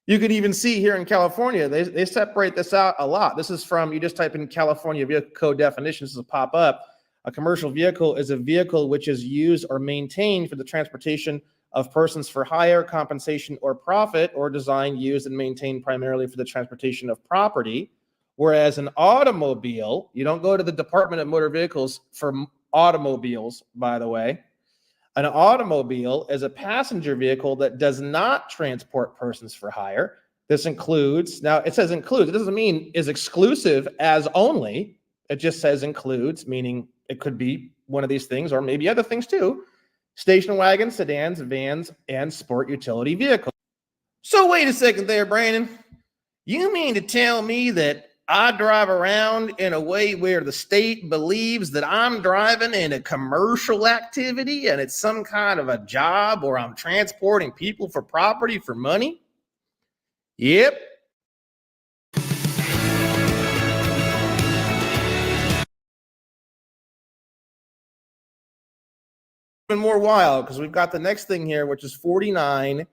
You could even see here in California, they separate this out a lot. This is from, you just type in California Vehicle Code definitions, this will pop up. A commercial vehicle is a vehicle which is used or maintained for the transportation of persons for hire, compensation, or profit, or designed, used, and maintained primarily for the transportation of property. Whereas an automobile, you don't go to the Department of Motor Vehicles for automobiles, by the way. An automobile is a passenger vehicle that does not transport persons for hire. This includes, now it says includes, it doesn't mean is exclusive as only. It just says includes, meaning it could be one of these things or maybe other things too. Station wagons, sedans, vans, and sport utility vehicles. So wait a second there, Brandon. You mean to tell me that I drive around in a way where the state believes that I'm driving in a commercial activity and it's some kind of a job or I'm transporting people for property for money? Yep. Even more wild because we've got the next thing here, which is 49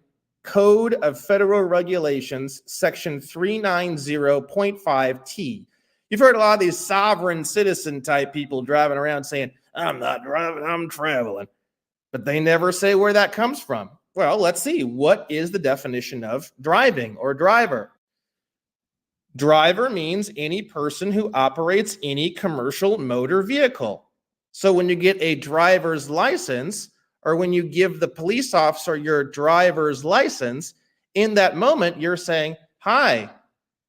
Code of Federal Regulations, section 390.5T. You've heard a lot of these sovereign citizen type people driving around saying, I'm not driving, I'm traveling. But they never say where that comes from. Well, let's see. What is the definition of driving or driver? Driver means any person who operates any commercial motor vehicle. So when you get a driver's license, or when you give the police officer your driver's license, in that moment, you're saying, hi,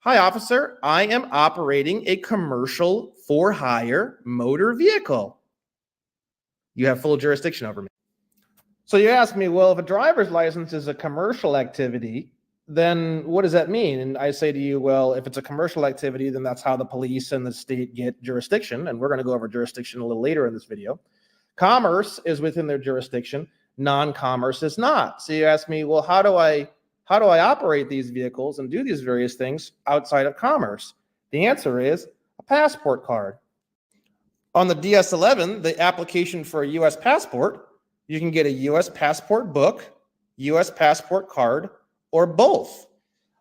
officer, I am operating a commercial for hire motor vehicle. You have full jurisdiction over me. So you ask me, well, if a driver's license is a commercial activity, then what does that mean? And I say to you, well, if it's a commercial activity, then that's how the police and the state get jurisdiction. And we're going to go over jurisdiction a little later in this video. Commerce is within their jurisdiction. Non-commerce is not. So you ask me, well, how do I operate these vehicles and do these various things outside of commerce? The answer is a passport card. On the DS-11, the application for a U.S. passport, you can get a U.S. passport book, U.S. passport card, or both.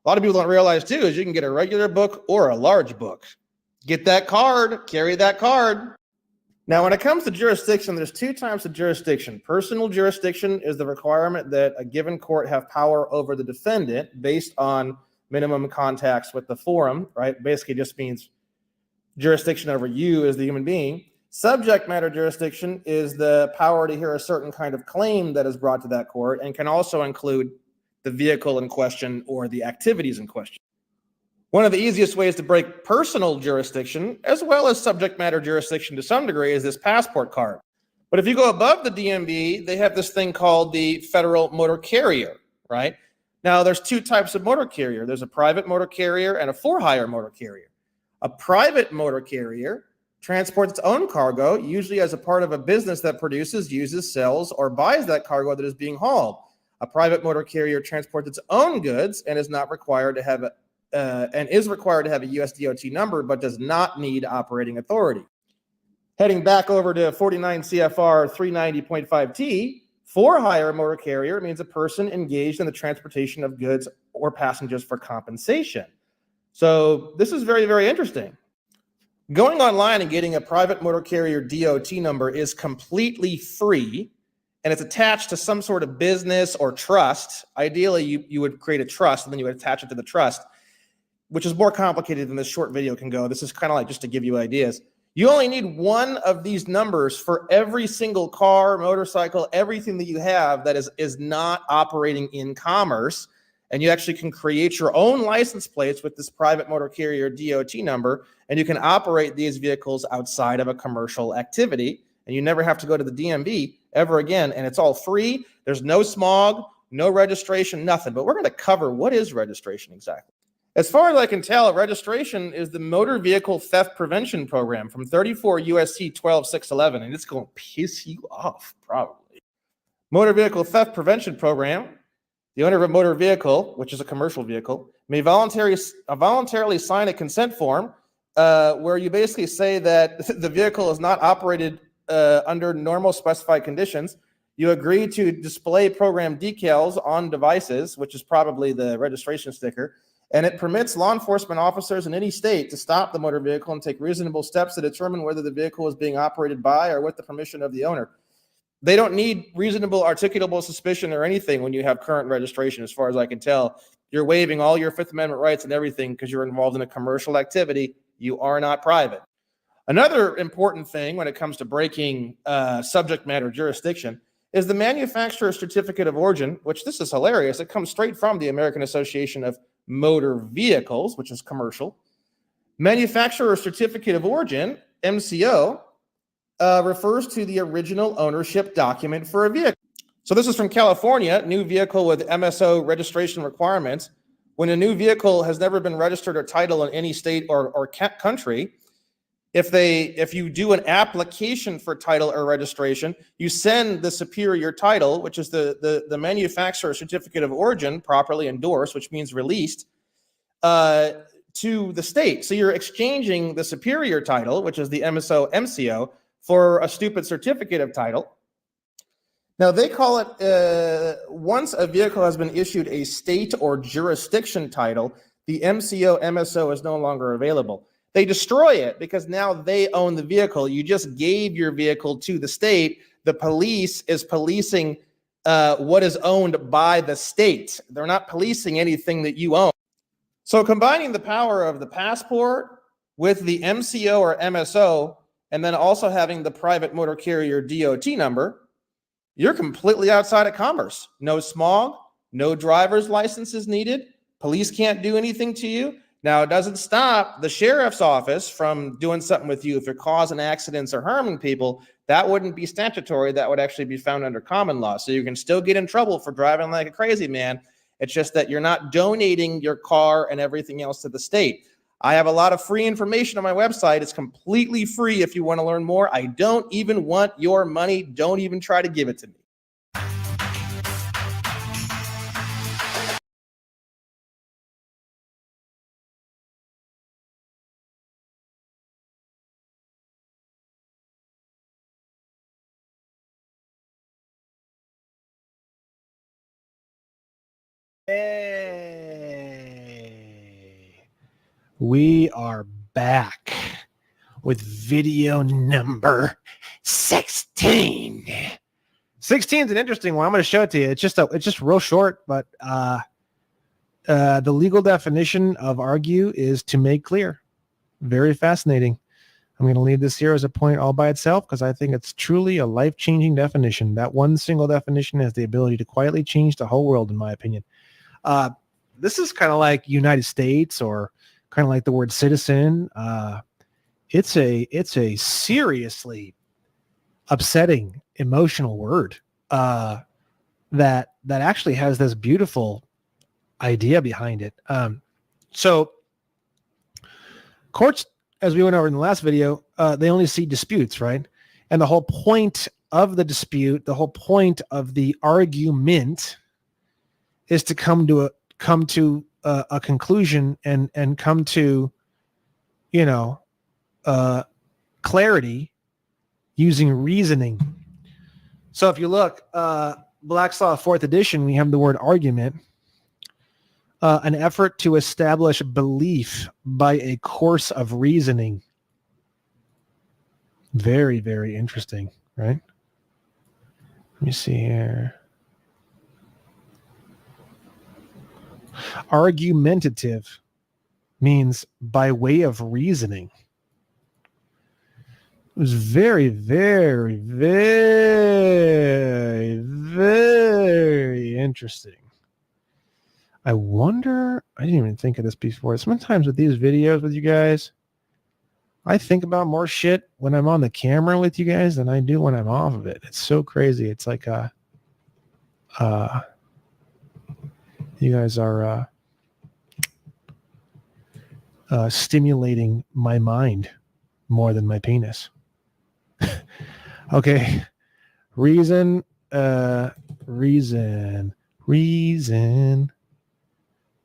A lot of people don't realize too is you can get a regular book or a large book. Get that card, carry that card. Now, when it comes to jurisdiction, there's two types of jurisdiction. Personal jurisdiction is the requirement that a given court have power over the defendant based on minimum contacts with the forum, right? Basically just means jurisdiction over you as the human being. Subject matter jurisdiction is the power to hear a certain kind of claim that is brought to that court and can also include the vehicle in question or the activities in question. One of the easiest ways to break personal jurisdiction, as well as subject matter jurisdiction to some degree, is this passport card. But if you go above the DMV, they have this thing called the federal motor carrier, right? Now, there's two types of motor carrier. There's a private motor carrier and a for-hire motor carrier. A private motor carrier transports its own cargo, usually as a part of a business that produces, uses, sells, or buys that cargo that is being hauled. A private motor carrier transports its own goods and is not required to have a US DOT number, but does not need operating authority. Heading back over to 49 CFR 390.5T, for-hire motor carrier means a person engaged in the transportation of goods or passengers for compensation. So this is very, very interesting. Going online and getting a private motor carrier DOT number is completely free, and it's attached to some sort of business or trust. Ideally, you would create a trust, and then you would attach it to the trust, which is more complicated than this short video can go. This is kind of like just to give you ideas. You only need one of these numbers for every single car, motorcycle, everything that you have that is not operating in commerce. And you actually can create your own license plates with this private motor carrier DOT number, and you can operate these vehicles outside of a commercial activity, and you never have to go to the DMV ever again, and it's all free. There's no smog, no registration, nothing. But we're going to cover what is registration exactly. As far as I can tell, registration is the Motor Vehicle Theft Prevention Program from 34 USC 12611, and it's going to piss you off, probably. Motor Vehicle Theft Prevention Program. The owner of a motor vehicle, which is a commercial vehicle, may voluntarily sign a consent form where you basically say that the vehicle is not operated under normal specified conditions. You agree to display program decals on devices, which is probably the registration sticker, and it permits law enforcement officers in any state to stop the motor vehicle and take reasonable steps to determine whether the vehicle is being operated by or with the permission of the owner. They don't need reasonable articulable suspicion or anything when you have current registration, as far as I can tell. You're waiving all your Fifth Amendment rights and everything because you're involved in a commercial activity. You are not private. Another important thing when it comes to breaking subject matter jurisdiction is the manufacturer certificate of origin, which this is hilarious. It comes straight from the American Association of Motor Vehicles, which is commercial. Manufacturer certificate of origin, MCO, refers to the original ownership document for a vehicle. So this is from California, new vehicle with MSO registration requirements. When a new vehicle has never been registered or titled in any state or country, if you do an application for title or registration, you send the superior title, which is the manufacturer certificate of origin, properly endorsed, which means released, to the state. So you're exchanging the superior title, which is the MSO, for a stupid certificate of title. Now they call it, once a vehicle has been issued a state or jurisdiction title, the MSO is no longer available. They destroy it because now they own the vehicle. You just gave your vehicle to the state. The police is policing what is owned by the state. They're not policing anything that you own. So combining the power of the passport with the MCO or MSO, and then also having the private motor carrier DOT number, you're completely outside of commerce. No smog, no driver's licenses needed. Police can't do anything to you. Now, it doesn't stop the sheriff's office from doing something with you if you're causing accidents or harming people. That wouldn't be statutory. That would actually be found under common law. So you can still get in trouble for driving like a crazy man. It's just that you're not donating your car and everything else to the state. I have a lot of free information on my website. It's completely free if you want to learn more. I don't even want your money. Don't even try to give it to me. Hey, we are back. with video number 16. 16 is an interesting one. I'm going to show it to you. It's just real short, but the legal definition of argue is to make clear. Very fascinating. I'm going to leave this here as a point all by itself because I think it's truly a life-changing definition. That one single definition has the ability to quietly change the whole world, in my opinion. This is kind of like United States or kind of like the word citizen. It's a seriously upsetting, emotional word that actually has this beautiful idea behind it. So courts, as we went over in the last video, they only see disputes, right? And the whole point of the dispute, the whole point of the argument is to come to a conclusion and come to, clarity using reasoning. So if you look, Black's Law 4th edition, we have the word argument, an effort to establish belief by a course of reasoning. Very, very interesting, right? Let me see here. Argumentative means by way of reasoning. It was very, very, very, very interesting. I wonder, I didn't even think of this before. Sometimes with these videos with you guys, I think about more shit when I'm on the camera with you guys than I do when I'm off of it. It's so crazy. It's like you guys are stimulating my mind more than my penis. Okay. Reason.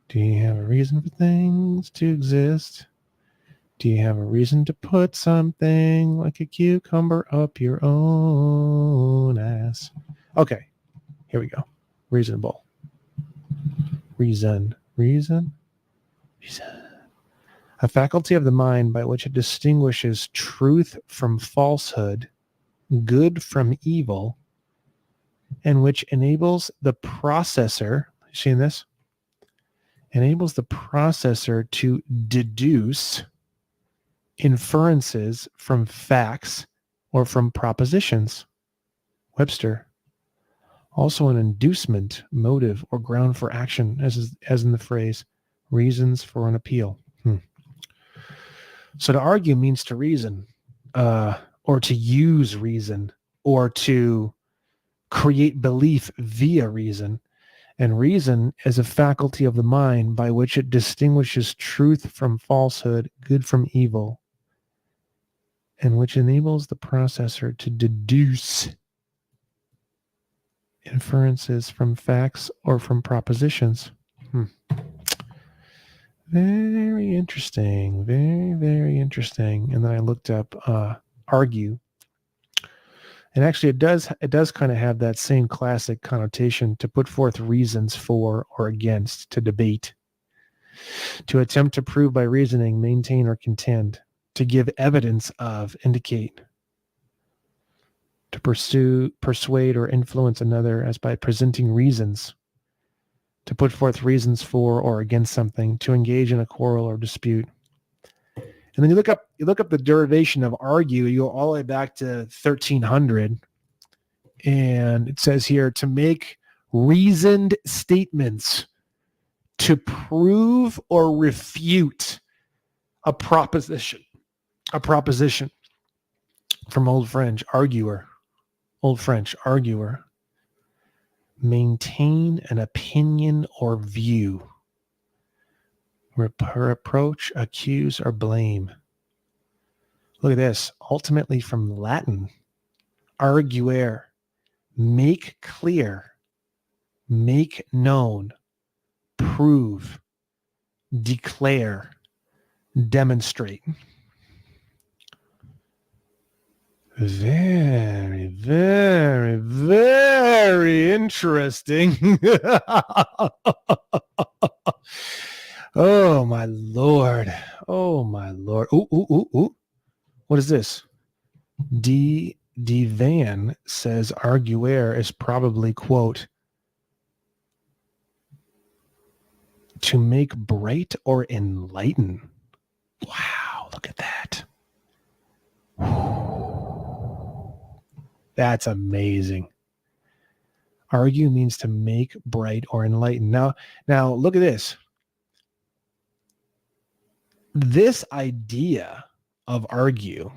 Do you have a reason for things to exist? Do you have a reason to put something like a cucumber up your own ass? Okay, here we go. Reasonable. Reason. A faculty of the mind by which it distinguishes truth from falsehood, good from evil, and which enables the processor, you seeing this? Enables the processor to deduce inferences from facts or from propositions. Webster. Also an inducement, motive, or ground for action, as in the phrase, reasons for an appeal. So to argue means to reason, or to use reason, or to create belief via reason. And reason is a faculty of the mind by which it distinguishes truth from falsehood, good from evil, and which enables the processor to deduce inferences from facts or from propositions. Very interesting. Very, very interesting. And then I looked up argue. And actually it does kind of have that same classic connotation, to put forth reasons for or against, to debate, to attempt to prove by reasoning, maintain or contend, to give evidence of, indicate, to pursue, persuade or influence another as by presenting reasons, to put forth reasons for or against something, to engage in a quarrel or dispute. And then you look up the derivation of argue, you go all the way back to 1300, and it says here, to make reasoned statements, to prove or refute a proposition. From Old French, arguer. Maintain an opinion or view. Reproach, accuse, or blame. Look at this. Ultimately from Latin, arguere, make clear, make known, prove, declare, demonstrate. Very, very, very interesting. Oh my Lord. Ooh. What is this? D Van says arguer is probably, quote, to make bright or enlighten. Wow, look at that. That's amazing. Argue means to make bright or enlighten. Now look at this. This idea of argue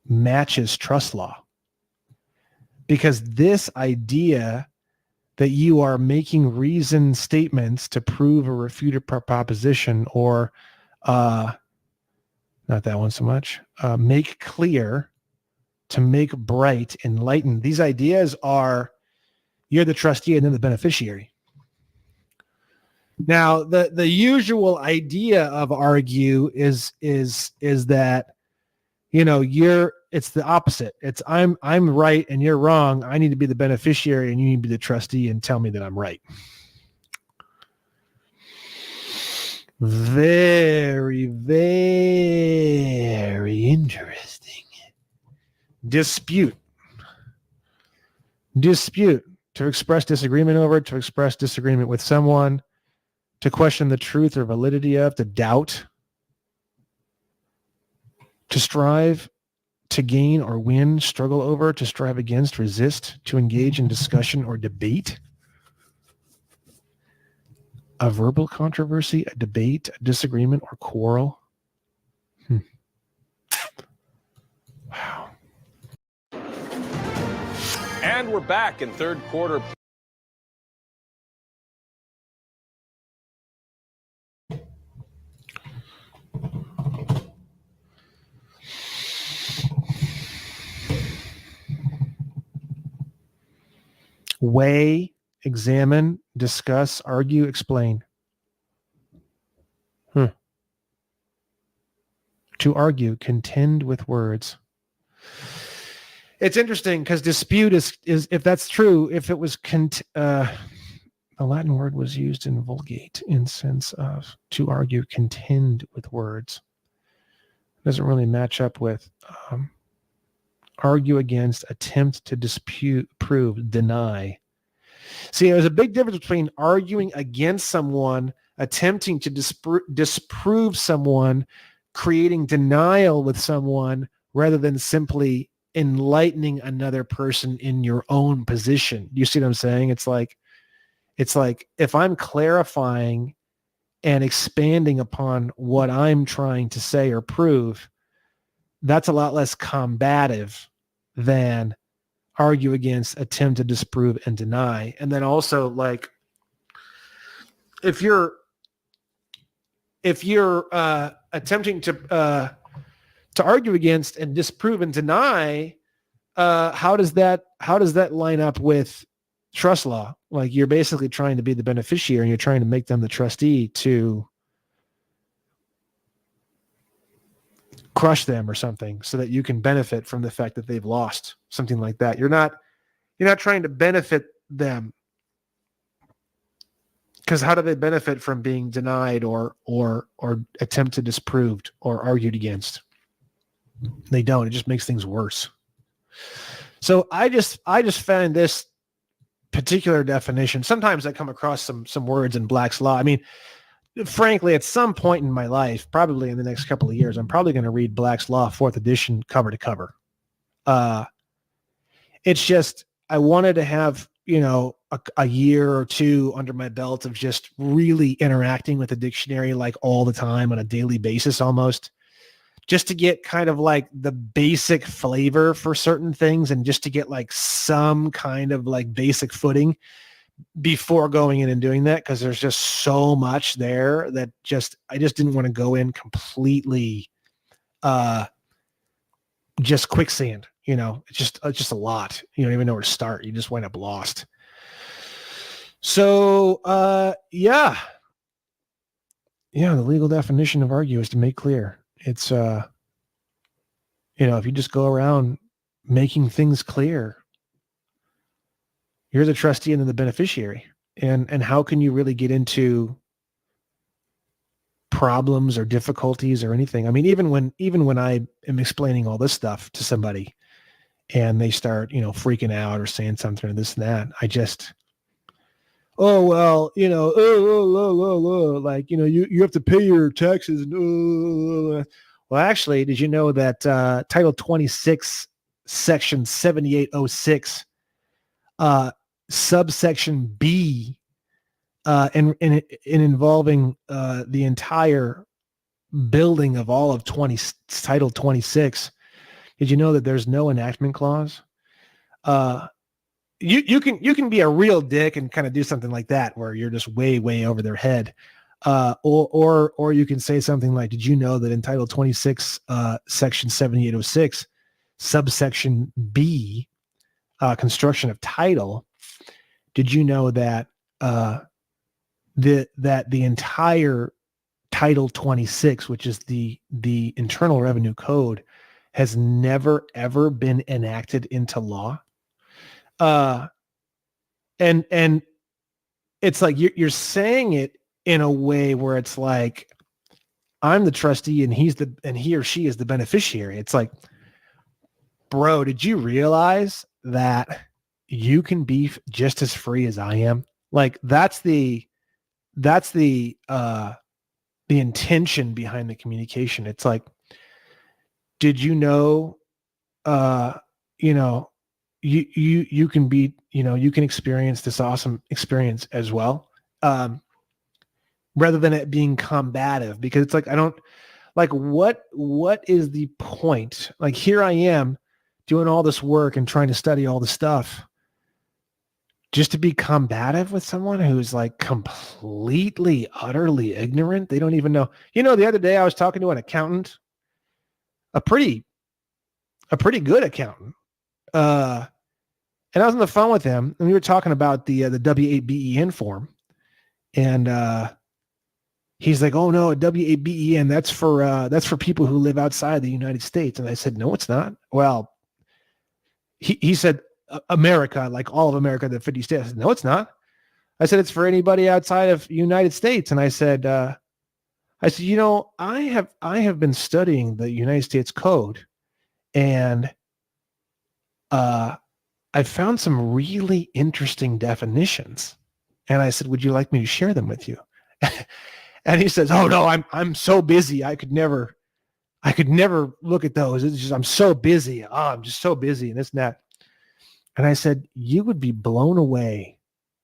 matches trust law, because this idea that you are making reasoned statements to prove or refute a proposition, or not that one so much, make clear, to make bright, enlighten. These ideas are, you're the trustee and then the beneficiary. Now, the usual idea of argue is that, you know, it's the opposite. It's I'm right and you're wrong. I need to be the beneficiary and you need to be the trustee and tell me that I'm right. Very, very interesting. Dispute. To express disagreement over, to express disagreement with someone, to question the truth or validity of, to doubt, to strive, to gain or win, struggle over, to strive against, resist, to engage in discussion or debate. A verbal controversy, a debate, a disagreement, or quarrel. Wow. And we're back in third quarter. Weigh, examine, discuss, argue, explain. To argue, contend with words. It's interesting because dispute is if that's true, if it was the Latin word was used in Vulgate in sense of to argue, contend with words. It doesn't really match up with argue against, attempt to dispute, prove, deny. See, there's a big difference between arguing against someone, attempting to disprove someone, creating denial with someone, rather than simply enlightening another person in your own position. You see what I'm saying? It's like if I'm clarifying and expanding upon what I'm trying to say or prove, that's a lot less combative than argue against, attempt to disprove, and deny. And then also, like, if you're attempting to argue against and disprove and deny, how does that line up with trust law? Like, you're basically trying to be the beneficiary and you're trying to make them the trustee to crush them or something so that you can benefit from the fact that they've lost, something like that. You're not trying to benefit them, because how do they benefit from being denied or attempt to disproved or argued against? They don't. It just makes things worse. So I just found this particular definition. Sometimes I come across some words in Black's Law. I mean, frankly, at some point in my life, probably in the next couple of years, I'm probably going to read Black's Law 4th edition cover to cover. It's just, I wanted to have, a year or two under my belt of just really interacting with the dictionary like all the time on a daily basis almost, just to get kind of like the basic flavor for certain things and just to get like some kind of like basic footing before going in and doing that, because there's just so much there that I just didn't want to go in completely just quicksand. It's just a lot. You don't even know where to start. You just wind up lost. So the legal definition of argue is to make clear. It's if you just go around making things clear, you're the trustee and then the beneficiary. And how can you really get into problems or difficulties or anything. I mean, even when I am explaining all this stuff to somebody and they start, freaking out or saying something or this and that, I just, oh, well, like, you have to pay your taxes. Well, actually, did you know that Title 26, Section 7806, subsection B, in involving the entire building of all of Title 26, did you know that there's no enactment clause? You can be a real dick and kind of do something like that where you're just way over their head, or you can say something like, did you know that in Title 26, Section 7806, subsection B, construction of title, did you know that the entire Title 26, which is the Internal Revenue Code, has never ever been enacted into law? And it's like you're saying it in a way where it's like, I'm the trustee and he or she is the beneficiary. It's like, bro, did you realize that you can be just as free as I am? Like that's the intention behind the communication. It's like, did you know, you can be, you can experience this awesome experience as well. Rather than it being combative, because it's like, I don't like, what is the point? Like, here I am doing all this work and trying to study all the stuff just to be combative with someone who's like completely, utterly ignorant. They don't even know. The other day I was talking to an accountant, a pretty good accountant. And I was on the phone with him and we were talking about the W-8-BEN form. And he's like, oh no, a W-8-BEN, that's for people who live outside the United States. And I said, no, it's not. Well, he said, America, like all of America, the 50 states. I said, no, it's not. I said, it's for anybody outside of the United States. And I said, I have been studying the United States Code, and I found some really interesting definitions. And I said, would you like me to share them with you? And he says, oh no, I'm so busy. I could never look at those. It's just, I'm so busy. I'm just so busy and this and that. And I said, you would be blown away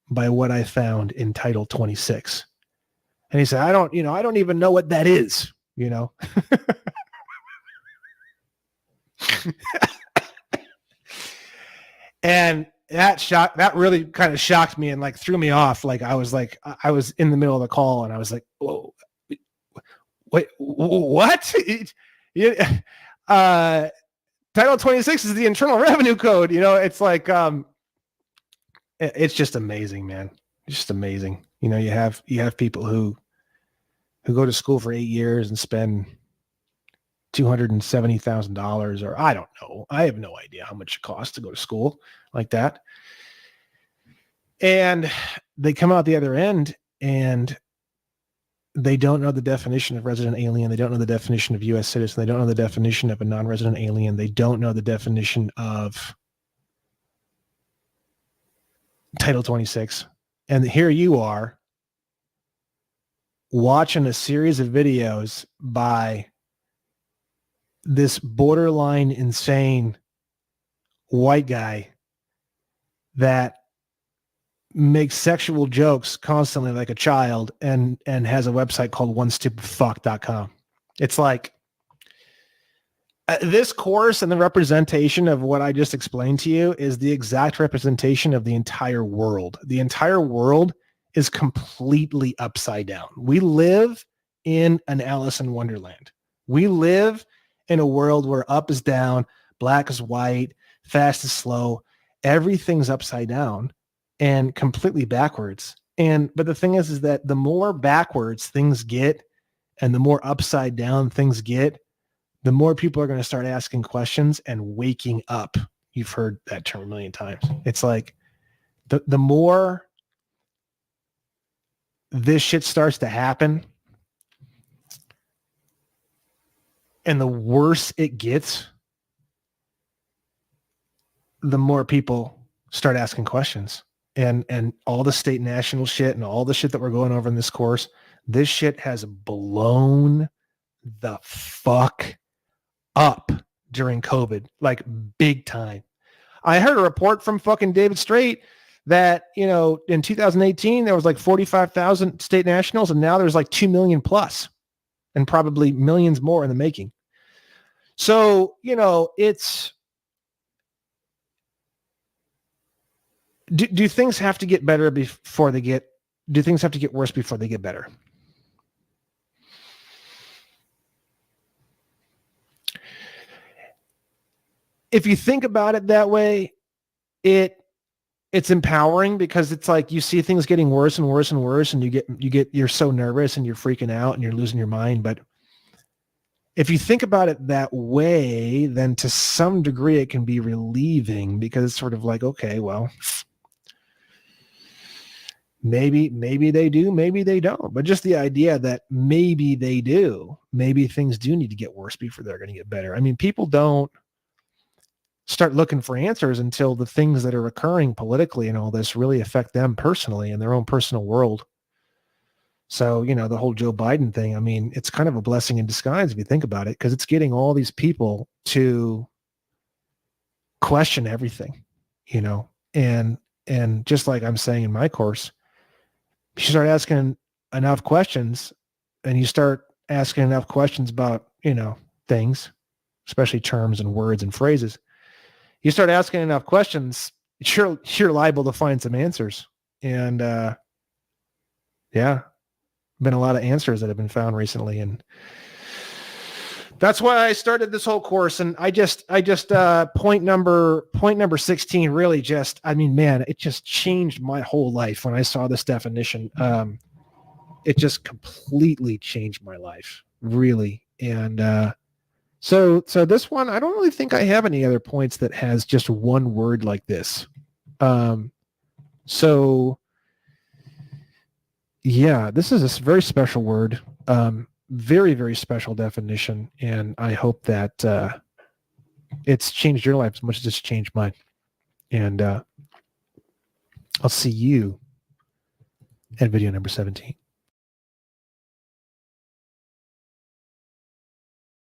by what I found in Title 26. And he said, I don't even know what that is, And that really kind of shocked me and like threw me off. Like I was in the middle of the call and I was like, whoa, wait, what? Title 26 is the Internal Revenue Code. It's like, it's just amazing, man. It's just amazing. You have people who go to school for 8 years and spend $270,000, or I don't know. I have no idea how much it costs to go to school like that. And they come out the other end and they don't know the definition of resident alien. They don't know the definition of U.S. citizen. They don't know the definition of a non-resident alien. They don't know the definition of Title 26. And here you are watching a series of videos by this borderline insane white guy that makes sexual jokes constantly like a child and has a website called onestupidfuck.com. It's like this course and the representation of what I just explained to you is the exact representation of the entire world. The entire world is completely upside down. We live in an Alice in Wonderland. We live in a world where up is down, black is white, fast is slow. Everything's upside down and completely backwards. But the thing is that the more backwards things get and the more upside down things get, the more people are going to start asking questions and waking up. You've heard that term a million times. It's like the more this shit starts to happen, And the worse it gets, the more people start asking questions. And all the state national shit and all the shit that we're going over in this course, this shit has blown the fuck up during COVID, like big time. I heard a report from fucking David Straight that, in 2018, there was like 45,000 state nationals, and now there's like 2 million plus, and probably millions more in the making. So, it's, do things have to get better before do things have to get worse before they get better? If you think about it that way, it's empowering, because it's like you see things getting worse and worse and worse, and you're so nervous and you're freaking out and you're losing your mind. But if you think about it that way, then to some degree it can be relieving, because it's sort of like, okay, well, maybe they do, maybe they don't. But just the idea that maybe they do, maybe things do need to get worse before they're going to get better. I mean, people don't start looking for answers until the things that are occurring politically and all this really affect them personally in their own personal world. So, the whole Joe Biden thing, I mean, it's kind of a blessing in disguise if you think about it, because it's getting all these people to question everything, and just like I'm saying in my course, you start asking enough questions, and you start asking enough questions about, things, especially terms and words and phrases. You start asking enough questions, you're liable to find some answers. And been a lot of answers that have been found recently, and that's why I started this whole course. And I just point number 16 really just, I mean, man, it just changed my whole life when I saw this definition. It just completely changed my life, really. And so this one, I don't really think I have any other points that has just one word like this. So yeah, this is a very special word. Very, very special definition. And I hope that it's changed your life as much as it's changed mine. And I'll see you at video number 17.